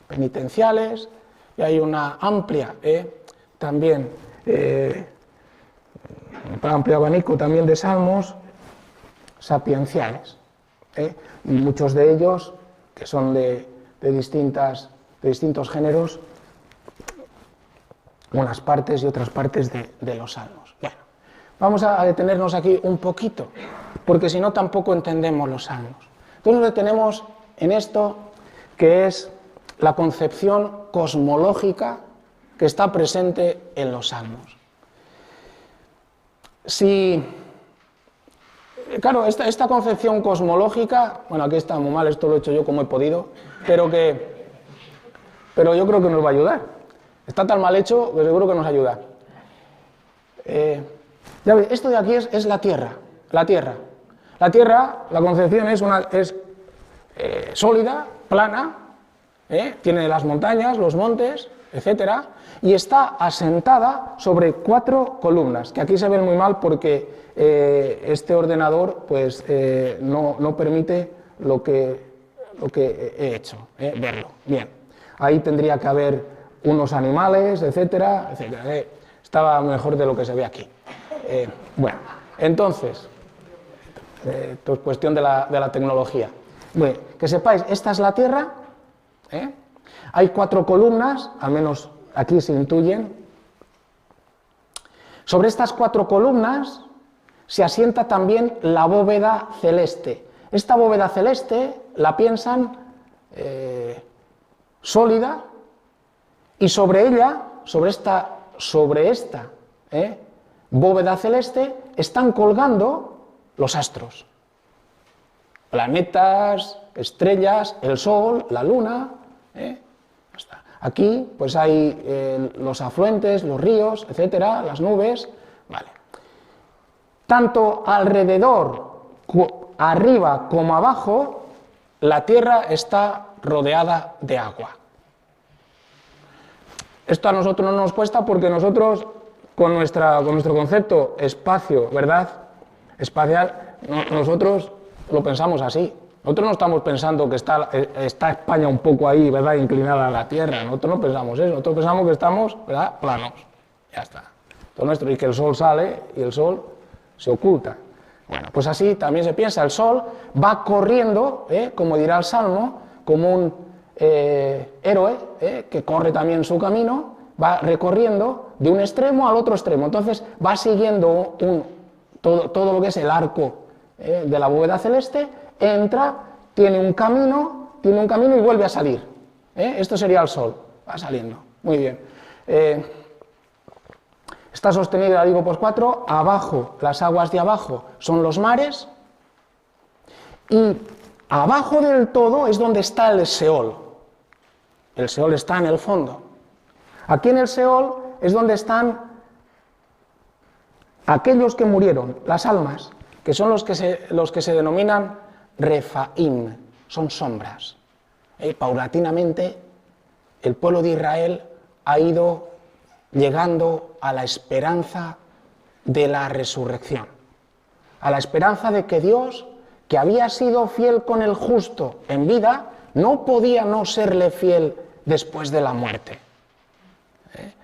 penitenciales, y hay una amplia, también, un amplio abanico también de salmos sapienciales, y muchos de ellos, que son de distintos géneros, unas partes y otras partes de los salmos. Bueno, vamos a detenernos aquí un poquito, porque si no tampoco entendemos los salmos. Entonces nos detenemos en esto que es la concepción cosmológica que está presente en los salmos. Claro, esta concepción cosmológica, bueno, aquí está muy mal, esto lo he hecho yo como he podido, pero yo creo que nos va a ayudar. Está tan mal hecho que seguro que nos ayuda. Ya veis, esto de aquí es la Tierra. La Tierra, la concepción es sólida, plana, tiene las montañas, los montes, etcétera, y está asentada sobre 4 columnas, que aquí se ven muy mal porque este ordenador pues, no permite lo que he hecho, verlo. Bien, ahí tendría que haber unos animales, etcétera, etcétera. Estaba mejor de lo que se ve aquí. Bueno, entonces, esto es cuestión de la tecnología. Bueno, que sepáis, esta es la Tierra, hay 4 columnas, al menos aquí se intuyen. Sobre estas 4 columnas se asienta también la bóveda celeste. Esta bóveda celeste la piensan sólida, y sobre ella, sobre esta bóveda celeste, están colgando los astros. Planetas, estrellas, el Sol, la Luna. Aquí pues hay los afluentes, los ríos, etcétera, las nubes. Vale. Tanto alrededor, arriba como abajo, la Tierra está rodeada de agua. Esto a nosotros no nos cuesta porque nosotros, con nuestro concepto espacio, ¿verdad?, espacial, nosotros lo pensamos así. Nosotros no estamos pensando que está España un poco ahí, ¿verdad?, inclinada a la Tierra. Nosotros no pensamos eso. Nosotros pensamos que estamos, ¿verdad?, planos. Ya está. Todo nuestro, y que el Sol sale y el Sol se oculta. Bueno, pues así también se piensa. El Sol va corriendo, como dirá el Salmo, como un héroe que corre también su camino, va recorriendo de un extremo al otro extremo. Entonces va siguiendo todo lo que es el arco de la bóveda celeste, entra, tiene un camino y vuelve a salir. Esto sería el Sol, va saliendo. Muy bien. Está sostenido, ya digo, por 4, abajo, las aguas de abajo son los mares, y abajo del todo es donde está el Seol. El Seol está en el fondo. Aquí en el Seol es donde están aquellos que murieron, las almas, que son los que se denominan Refaim, son sombras. Paulatinamente el pueblo de Israel ha ido llegando a la esperanza de la resurrección, a la esperanza de que Dios, que había sido fiel con el justo en vida, no podía no serle fiel después de la muerte.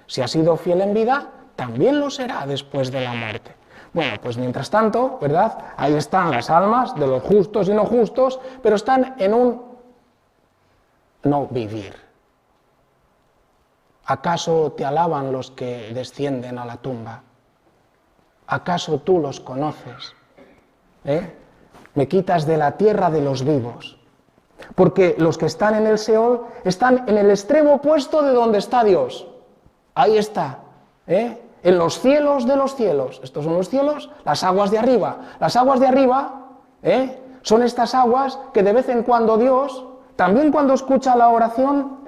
Si ha sido fiel en vida, también lo será después de la muerte. Bueno, pues mientras tanto, ¿verdad?, ahí están las almas de los justos y no justos, pero están en un no vivir. ¿Acaso te alaban los que descienden a la tumba? ¿Acaso tú los conoces? Me quitas de la tierra de los vivos. Porque los que están en el Seol están en el extremo opuesto de donde está Dios. Ahí está, en los cielos de los cielos. Estos son los cielos, las aguas de arriba. Las aguas de arriba son estas aguas que de vez en cuando Dios, también cuando escucha la oración,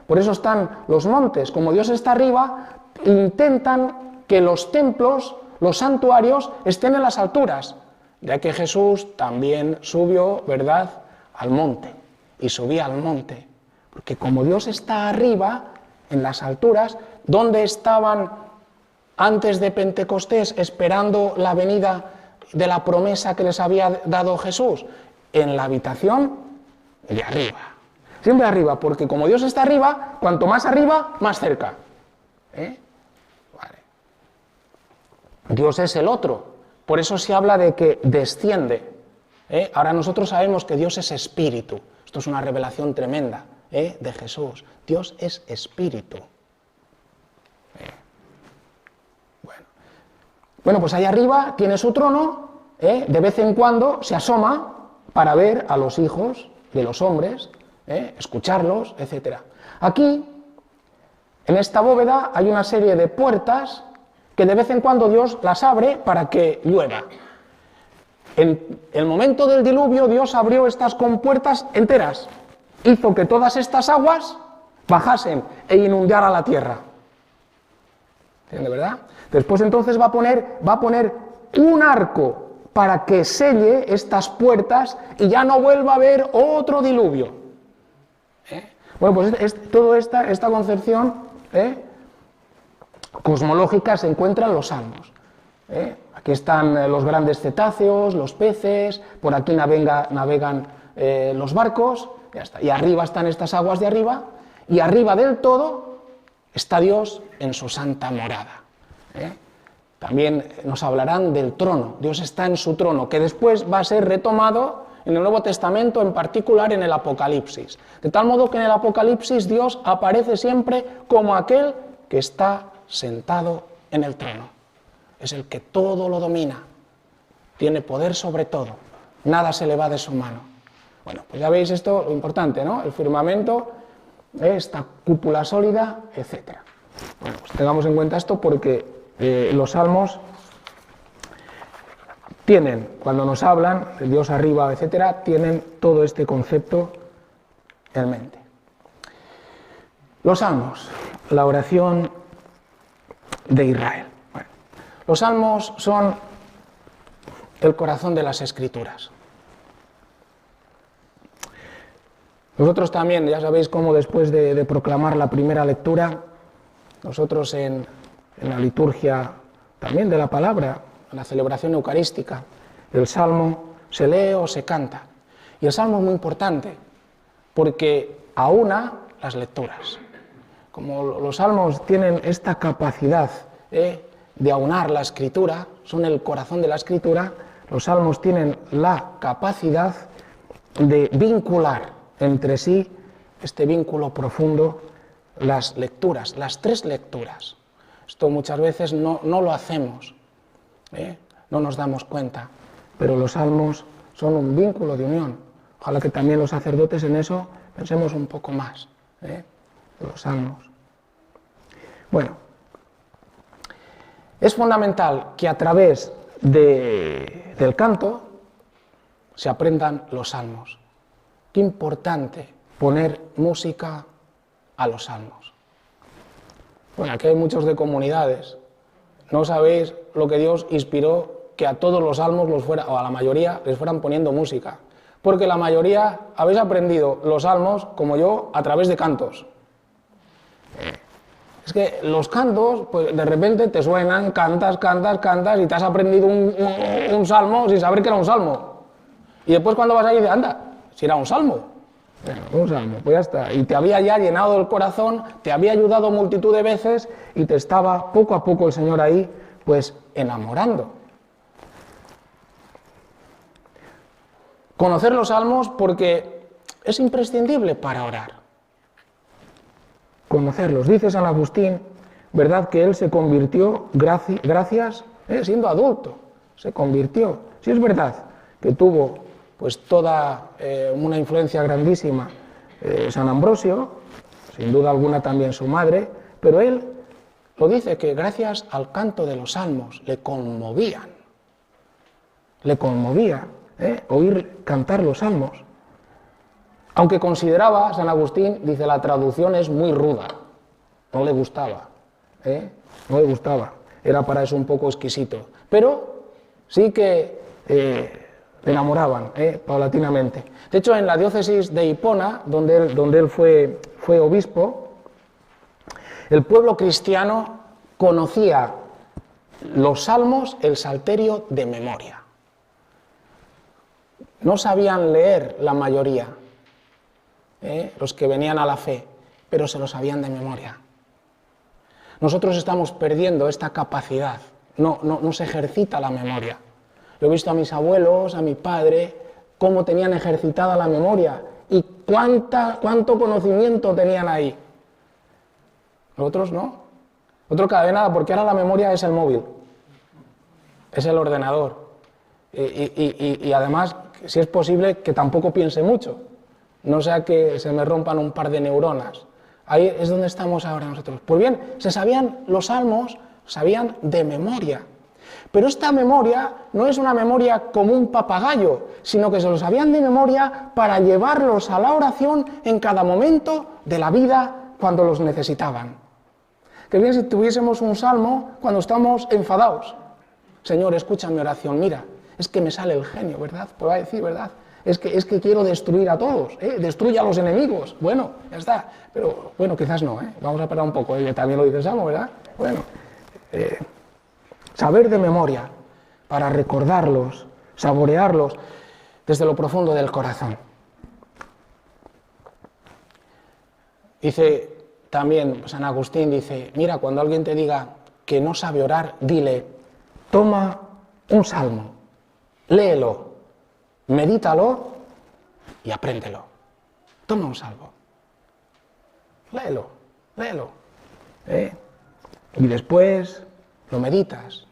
por eso están los montes, como Dios está arriba, intentan que los templos, los santuarios, estén en las alturas, ya que Jesús también subió, ¿verdad?, al monte, y subía al monte, porque como Dios está arriba, en las alturas, ¿dónde estaban antes de Pentecostés, esperando la venida de la promesa que les había dado Jesús? En la habitación de arriba. Siempre arriba, porque como Dios está arriba, cuanto más arriba, más cerca. Vale. Dios es el otro. Por eso se habla de que desciende. Ahora nosotros sabemos que Dios es espíritu. Esto es una revelación tremenda de Jesús. Dios es espíritu. Bueno, pues ahí arriba tiene su trono. De vez en cuando se asoma para ver a los hijos de los hombres, escucharlos, etc. Aquí, en esta bóveda, hay una serie de puertas que de vez en cuando Dios las abre para que llueva. En el momento del diluvio, Dios abrió estas compuertas enteras, hizo que todas estas aguas bajasen e inundaran la tierra. ¿Entiende, verdad? Después entonces va a poner un arco para que selle estas puertas y ya no vuelva a haber otro diluvio. Bueno, pues toda esta concepción cosmológica se encuentra en los Salmos. Aquí están los grandes cetáceos, los peces, por aquí navegan los barcos, ya está. Y arriba están estas aguas de arriba, y arriba del todo está Dios en su santa morada. También nos hablarán del trono. Dios está en su trono, que después va a ser retomado en el Nuevo Testamento, en particular en el Apocalipsis. De tal modo que en el Apocalipsis Dios aparece siempre como aquel que está sentado en el trono. Es el que todo lo domina, tiene poder sobre todo, nada se le va de su mano. Bueno, pues ya veis esto, lo importante, ¿no? El firmamento, esta cúpula sólida, etc. Bueno, pues tengamos en cuenta esto porque los salmos tienen, cuando nos hablan, de Dios arriba, etc., tienen todo este concepto en mente. Los salmos, la oración de Israel. Bueno, los salmos son el corazón de las Escrituras. Nosotros también, ya sabéis cómo después de proclamar la primera lectura, nosotros en la liturgia también de la palabra, en la celebración eucarística, el salmo se lee o se canta. Y el salmo es muy importante porque aúna las lecturas. Como los salmos tienen esta capacidad de aunar la escritura, son el corazón de la escritura, los salmos tienen la capacidad de vincular entre sí este vínculo profundo, las lecturas, las tres lecturas. Esto muchas veces no lo hacemos, no nos damos cuenta, pero los salmos son un vínculo de unión. Ojalá que también los sacerdotes en eso pensemos un poco más, de los salmos. Bueno, es fundamental que a través del canto se aprendan los salmos. Qué importante poner música a los salmos. Bueno, aquí hay muchos de comunidades. No sabéis lo que Dios inspiró que a todos los salmos o a la mayoría les fueran poniendo música. Porque la mayoría habéis aprendido los salmos, como yo, a través de cantos. Es que los cantos, pues de repente te suenan, cantas y te has aprendido un salmo sin saber que era un salmo. Y después cuando vas ahí dices, anda, si era un salmo. Bueno, un salmo, pues ya está. Y te había ya llenado el corazón, te había ayudado multitud de veces y te estaba poco a poco el Señor ahí, pues enamorando. Conocer los salmos porque es imprescindible para orar. Conocerlos. Dice San Agustín, ¿verdad? Que él se convirtió gracias, siendo adulto, se convirtió. Sí es verdad que tuvo pues toda una influencia grandísima San Ambrosio, sin duda alguna también su madre, pero él lo dice que gracias al canto de los salmos le conmovía oír cantar los salmos. Aunque consideraba, San Agustín, dice, la traducción es muy ruda, no le gustaba, era para eso un poco exquisito, pero sí que le enamoraban, paulatinamente. De hecho, en la diócesis de Hipona, donde él fue obispo, el pueblo cristiano conocía los salmos, el salterio de memoria. No sabían leer la mayoría, los que venían a la fe, pero se lo sabían de memoria. Nosotros estamos perdiendo esta capacidad, no se ejercita la memoria. Lo he visto a mis abuelos, a mi padre, cómo tenían ejercitada la memoria y cuánto conocimiento tenían ahí. Nosotros no. Nosotros cada vez nada, porque ahora la memoria es el móvil, es el ordenador. Y además, si es posible, que tampoco piense mucho, no sea que se me rompan un par de neuronas. Ahí es donde estamos ahora nosotros. Pues bien, se sabían los salmos, sabían de memoria. Pero esta memoria no es una memoria como un papagayo, sino que se lo sabían de memoria para llevarlos a la oración en cada momento de la vida cuando los necesitaban. Que bien si tuviésemos un salmo cuando estamos enfadados. Señor, escucha mi oración, mira, es que me sale el genio, ¿verdad? Pues va a decir, ¿verdad? Es que quiero destruir a todos, destruye a los enemigos. Bueno, ya está. Pero bueno, quizás no, vamos a parar un poco, que también lo dice el salmo, ¿verdad? Bueno, saber de memoria para recordarlos, saborearlos desde lo profundo del corazón. Dice también San Agustín, dice, mira, cuando alguien te diga que no sabe orar, dile, toma un salmo, léelo, medítalo y apréndelo. Toma un salmo, léelo. Y después lo meditas,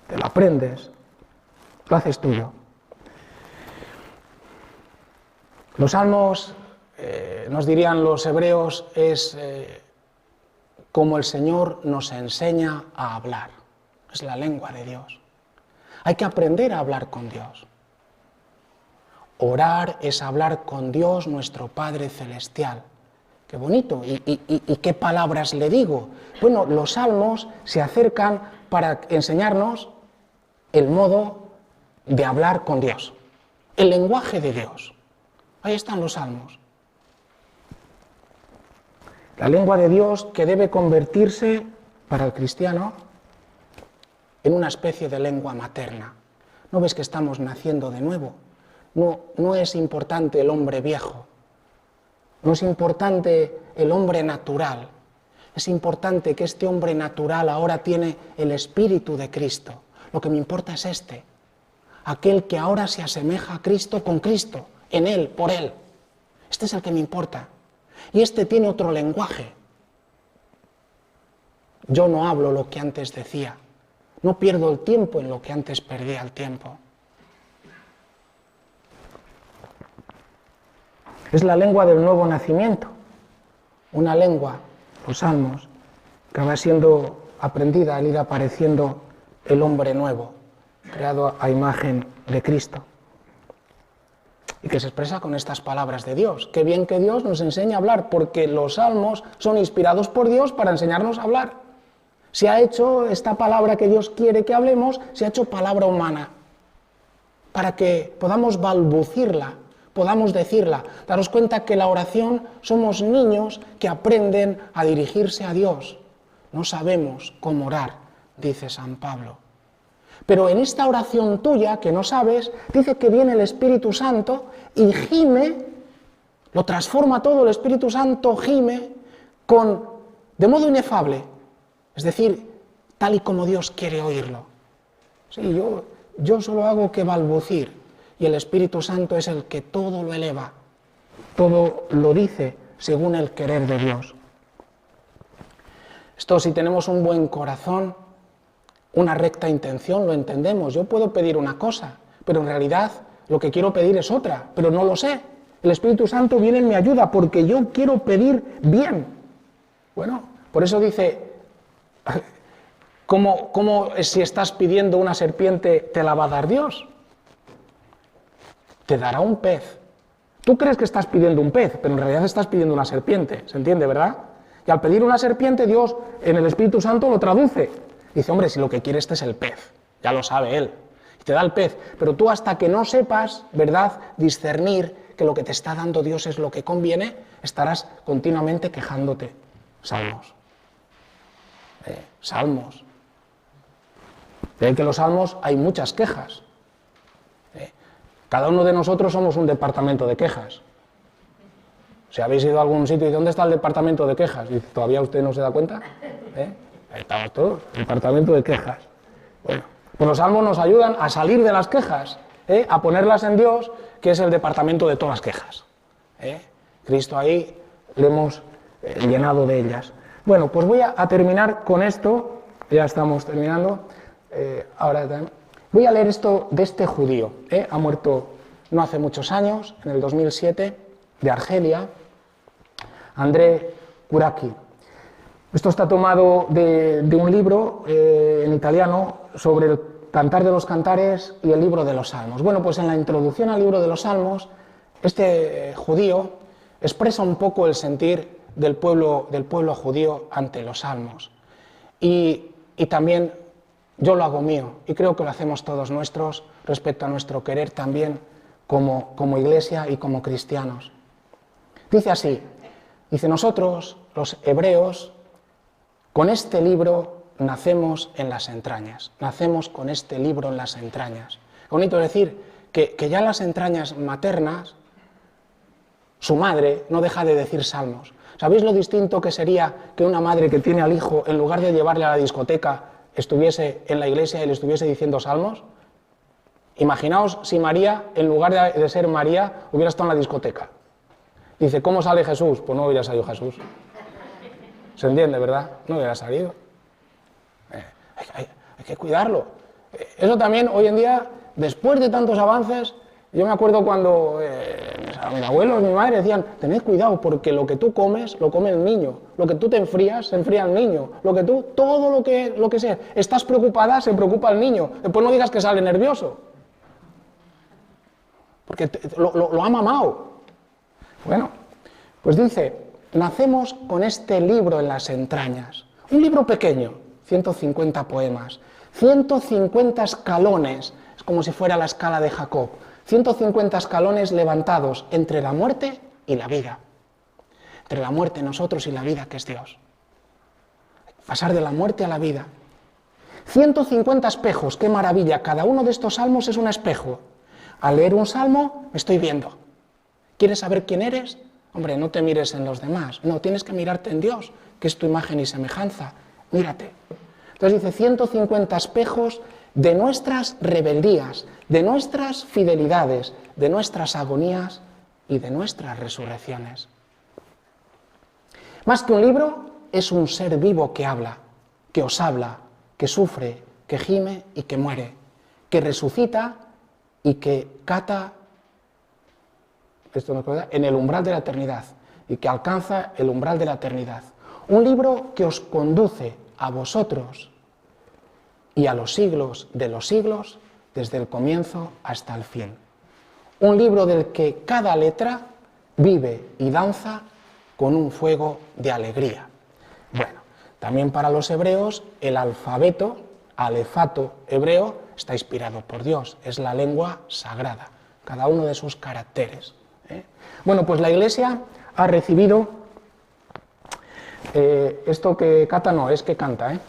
te lo aprendes, lo haces tuyo. Los salmos, nos dirían los hebreos, es como el Señor nos enseña a hablar. Es la lengua de Dios. Hay que aprender a hablar con Dios. Orar es hablar con Dios, nuestro Padre Celestial. Qué bonito. ¿Y qué palabras le digo? Bueno, los salmos se acercan para enseñarnos el modo de hablar con Dios, el lenguaje de Dios. Ahí están los salmos. La lengua de Dios que debe convertirse, para el cristiano, en una especie de lengua materna. ¿No ves que estamos naciendo de nuevo? No es importante el hombre viejo, no es importante el hombre natural, es importante que este hombre natural ahora tiene el Espíritu de Cristo. Lo que me importa es aquel que ahora se asemeja a Cristo con Cristo, en Él, por Él. Este es el que me importa. Y este tiene otro lenguaje. Yo no hablo lo que antes decía, no pierdo el tiempo en lo que antes perdía el tiempo. Es la lengua del nuevo nacimiento, una lengua, los salmos, que va siendo aprendida al ir apareciendo el hombre nuevo, creado a imagen de Cristo, y que se expresa con estas palabras de Dios. Qué bien que Dios nos enseña a hablar, porque los salmos son inspirados por Dios para enseñarnos a hablar. Se ha hecho esta palabra que Dios quiere que hablemos, se ha hecho palabra humana, para que podamos balbucirla, podamos decirla. Daros cuenta que la oración somos niños que aprenden a dirigirse a Dios. No sabemos cómo orar, dice San Pablo. Pero en esta oración tuya, que no sabes, dice que viene el Espíritu Santo y gime, lo transforma todo, el Espíritu Santo gime de modo inefable, es decir, tal y como Dios quiere oírlo. Sí, yo solo hago que balbucir, y el Espíritu Santo es el que todo lo eleva, todo lo dice según el querer de Dios. Esto, si tenemos un buen corazón, una recta intención, lo entendemos. Yo puedo pedir una cosa, pero en realidad lo que quiero pedir es otra, pero no lo sé. El Espíritu Santo viene en mi ayuda porque yo quiero pedir bien. Bueno, por eso dice, ¿cómo si estás pidiendo una serpiente te la va a dar Dios? Te dará un pez. Tú crees que estás pidiendo un pez, pero en realidad estás pidiendo una serpiente, ¿se entiende, verdad? Y al pedir una serpiente, Dios en el Espíritu Santo lo traduce. Dice, hombre, si lo que quiere este es el pez, ya lo sabe Él, y te da el pez, pero tú hasta que no sepas, ¿verdad?, discernir que lo que te está dando Dios es lo que conviene, estarás continuamente quejándote. Salmos. Salmos. De ahí que en los salmos hay muchas quejas. Cada uno de nosotros somos un departamento de quejas. Si habéis ido a algún sitio y ¿dónde está el departamento de quejas? Y todavía usted no se da cuenta. Ahí estamos todos, departamento de quejas. Bueno, pues los salmos nos ayudan a salir de las quejas, a ponerlas en Dios, que es el departamento de todas las quejas. Cristo ahí le hemos llenado de ellas. Bueno, pues voy a terminar con esto, ya estamos terminando. Ahora voy a leer esto de este judío. Ha muerto no hace muchos años, en el 2007, de Argelia, André Kuraki. Esto está tomado de un libro en italiano sobre el Cantar de los Cantares y el libro de los Salmos. Bueno, pues en la introducción al libro de los Salmos, este judío expresa un poco el sentir del pueblo judío ante los Salmos. Y también yo lo hago mío, y creo que lo hacemos todos nuestros respecto a nuestro querer también como iglesia y como cristianos. Dice así, dice: nosotros, los hebreos, con este libro nacemos en las entrañas, nacemos con este libro en las entrañas. Bonito decir que ya en las entrañas maternas, su madre no deja de decir salmos. ¿Sabéis lo distinto que sería que una madre que tiene al hijo, en lugar de llevarle a la discoteca, estuviese en la iglesia y le estuviese diciendo salmos? Imaginaos si María, en lugar de ser María, hubiera estado en la discoteca. Dice, ¿cómo sale Jesús? Pues no hubiera salido Jesús. ¿Se entiende, verdad? No hubiera salido. Hay que cuidarlo. Eso también, hoy en día, después de tantos avances, yo me acuerdo cuando mis abuelos, mi madre decían, tened cuidado, porque lo que tú comes, lo come el niño. Lo que tú te enfrías, se enfría el niño. Todo lo que sea, estás preocupada, se preocupa el niño. Después no digas que sale nervioso. Porque lo ha mamado. Bueno, pues dice, nacemos con este libro en las entrañas. Un libro pequeño, 150 poemas, 150 escalones, es como si fuera la escala de Jacob, 150 escalones levantados entre la muerte y la vida. Entre la muerte, nosotros, y la vida, que es Dios. Pasar de la muerte a la vida. 150 espejos, qué maravilla, cada uno de estos salmos es un espejo. Al leer un salmo, me estoy viendo. ¿Quieres saber quién eres? Hombre, no te mires en los demás, no, tienes que mirarte en Dios, que es tu imagen y semejanza. Mírate. Entonces dice 150 espejos de nuestras rebeldías, de nuestras fidelidades, de nuestras agonías y de nuestras resurrecciones. Más que un libro, es un ser vivo que habla, que os habla, que sufre, que gime y que muere, que resucita y que cata en el umbral de la eternidad y que alcanza el umbral de la eternidad. Un libro que os conduce a vosotros y a los siglos de los siglos, desde el comienzo hasta el fin. Un libro del que cada letra vive y danza con un fuego de alegría. Bueno, también para los hebreos el alfabeto, alefato hebreo, está inspirado por Dios, es la lengua sagrada, cada uno de sus caracteres. Bueno, pues la Iglesia ha recibido esto que canta, no, es que canta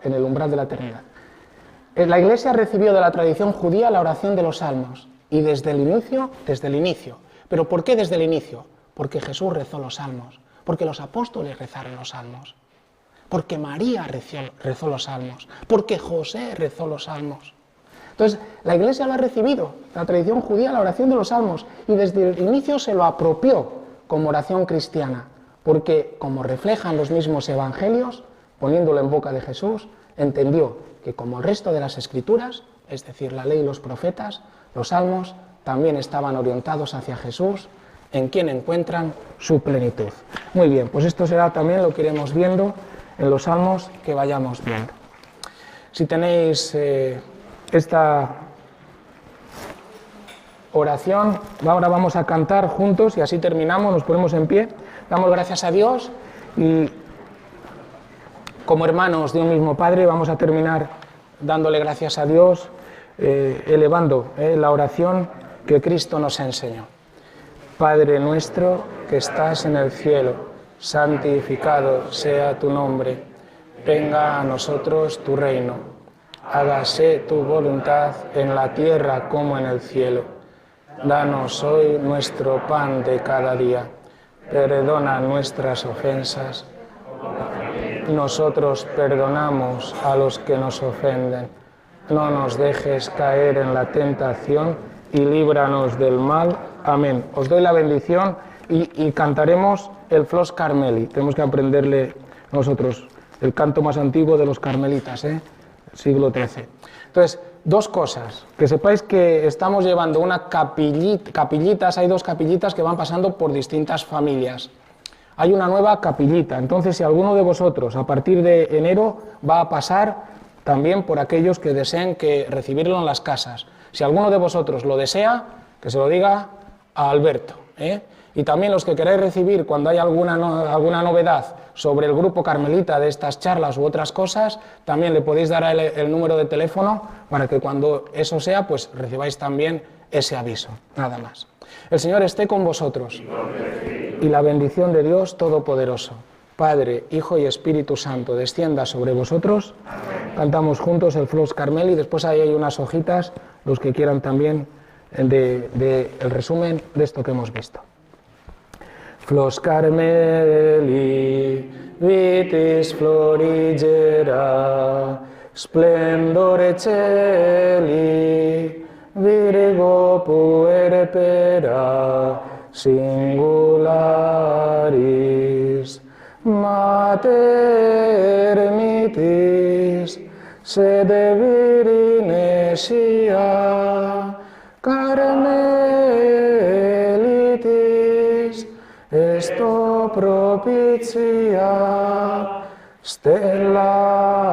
en el umbral de la eternidad. La Iglesia recibió de la tradición judía la oración de los salmos, y desde el inicio. ¿Pero por qué desde el inicio? Porque Jesús rezó los salmos, porque los apóstoles rezaron los salmos, porque María rezó los salmos, porque José rezó los salmos. Entonces, la Iglesia lo ha recibido, la tradición judía, la oración de los salmos, y desde el inicio se lo apropió como oración cristiana, porque, como reflejan los mismos evangelios, poniéndolo en boca de Jesús, entendió que, como el resto de las escrituras, es decir, la ley y los profetas, los salmos también estaban orientados hacia Jesús, en quien encuentran su plenitud. Muy bien, pues esto será también lo que iremos viendo en los salmos que vayamos viendo. Si tenéis esta oración, ahora vamos a cantar juntos y así terminamos, nos ponemos en pie, damos gracias a Dios y como hermanos de un mismo Padre vamos a terminar dándole gracias a Dios, elevando la oración que Cristo nos enseñó. Padre nuestro que estás en el cielo, santificado sea tu nombre, venga a nosotros tu reino. hágase tu voluntad en la tierra como en el cielo. Danos hoy nuestro pan de cada día. Perdona nuestras ofensas. Nosotros perdonamos a los que nos ofenden. No nos dejes caer en la tentación y líbranos del mal. Amén. Os doy la bendición y cantaremos el Flos Carmeli. Tenemos que aprenderle nosotros el canto más antiguo de los carmelitas, siglo XIII. Entonces, dos cosas. Que sepáis que estamos llevando una capillitas, hay dos capillitas que van pasando por distintas familias. Hay una nueva capillita, entonces si alguno de vosotros a partir de enero va a pasar también por aquellos que deseen recibirlo en las casas. Si alguno de vosotros lo desea, que se lo diga a Alberto. Y también los que queráis recibir cuando hay alguna novedad sobre el grupo carmelita de estas charlas u otras cosas, también le podéis dar el número de teléfono para que cuando eso sea, pues recibáis también ese aviso, nada más. El Señor esté con vosotros y la bendición de Dios Todopoderoso, Padre, Hijo y Espíritu Santo, descienda sobre vosotros. Cantamos juntos el Flos Carmeli, después ahí hay unas hojitas, los que quieran también el resumen de esto que hemos visto. Flos Carmeli, vitis florigera, splendore celi, virgo puerpera, singularis, mater mitis, sede virinesia, carmelitis, esto propicia, stella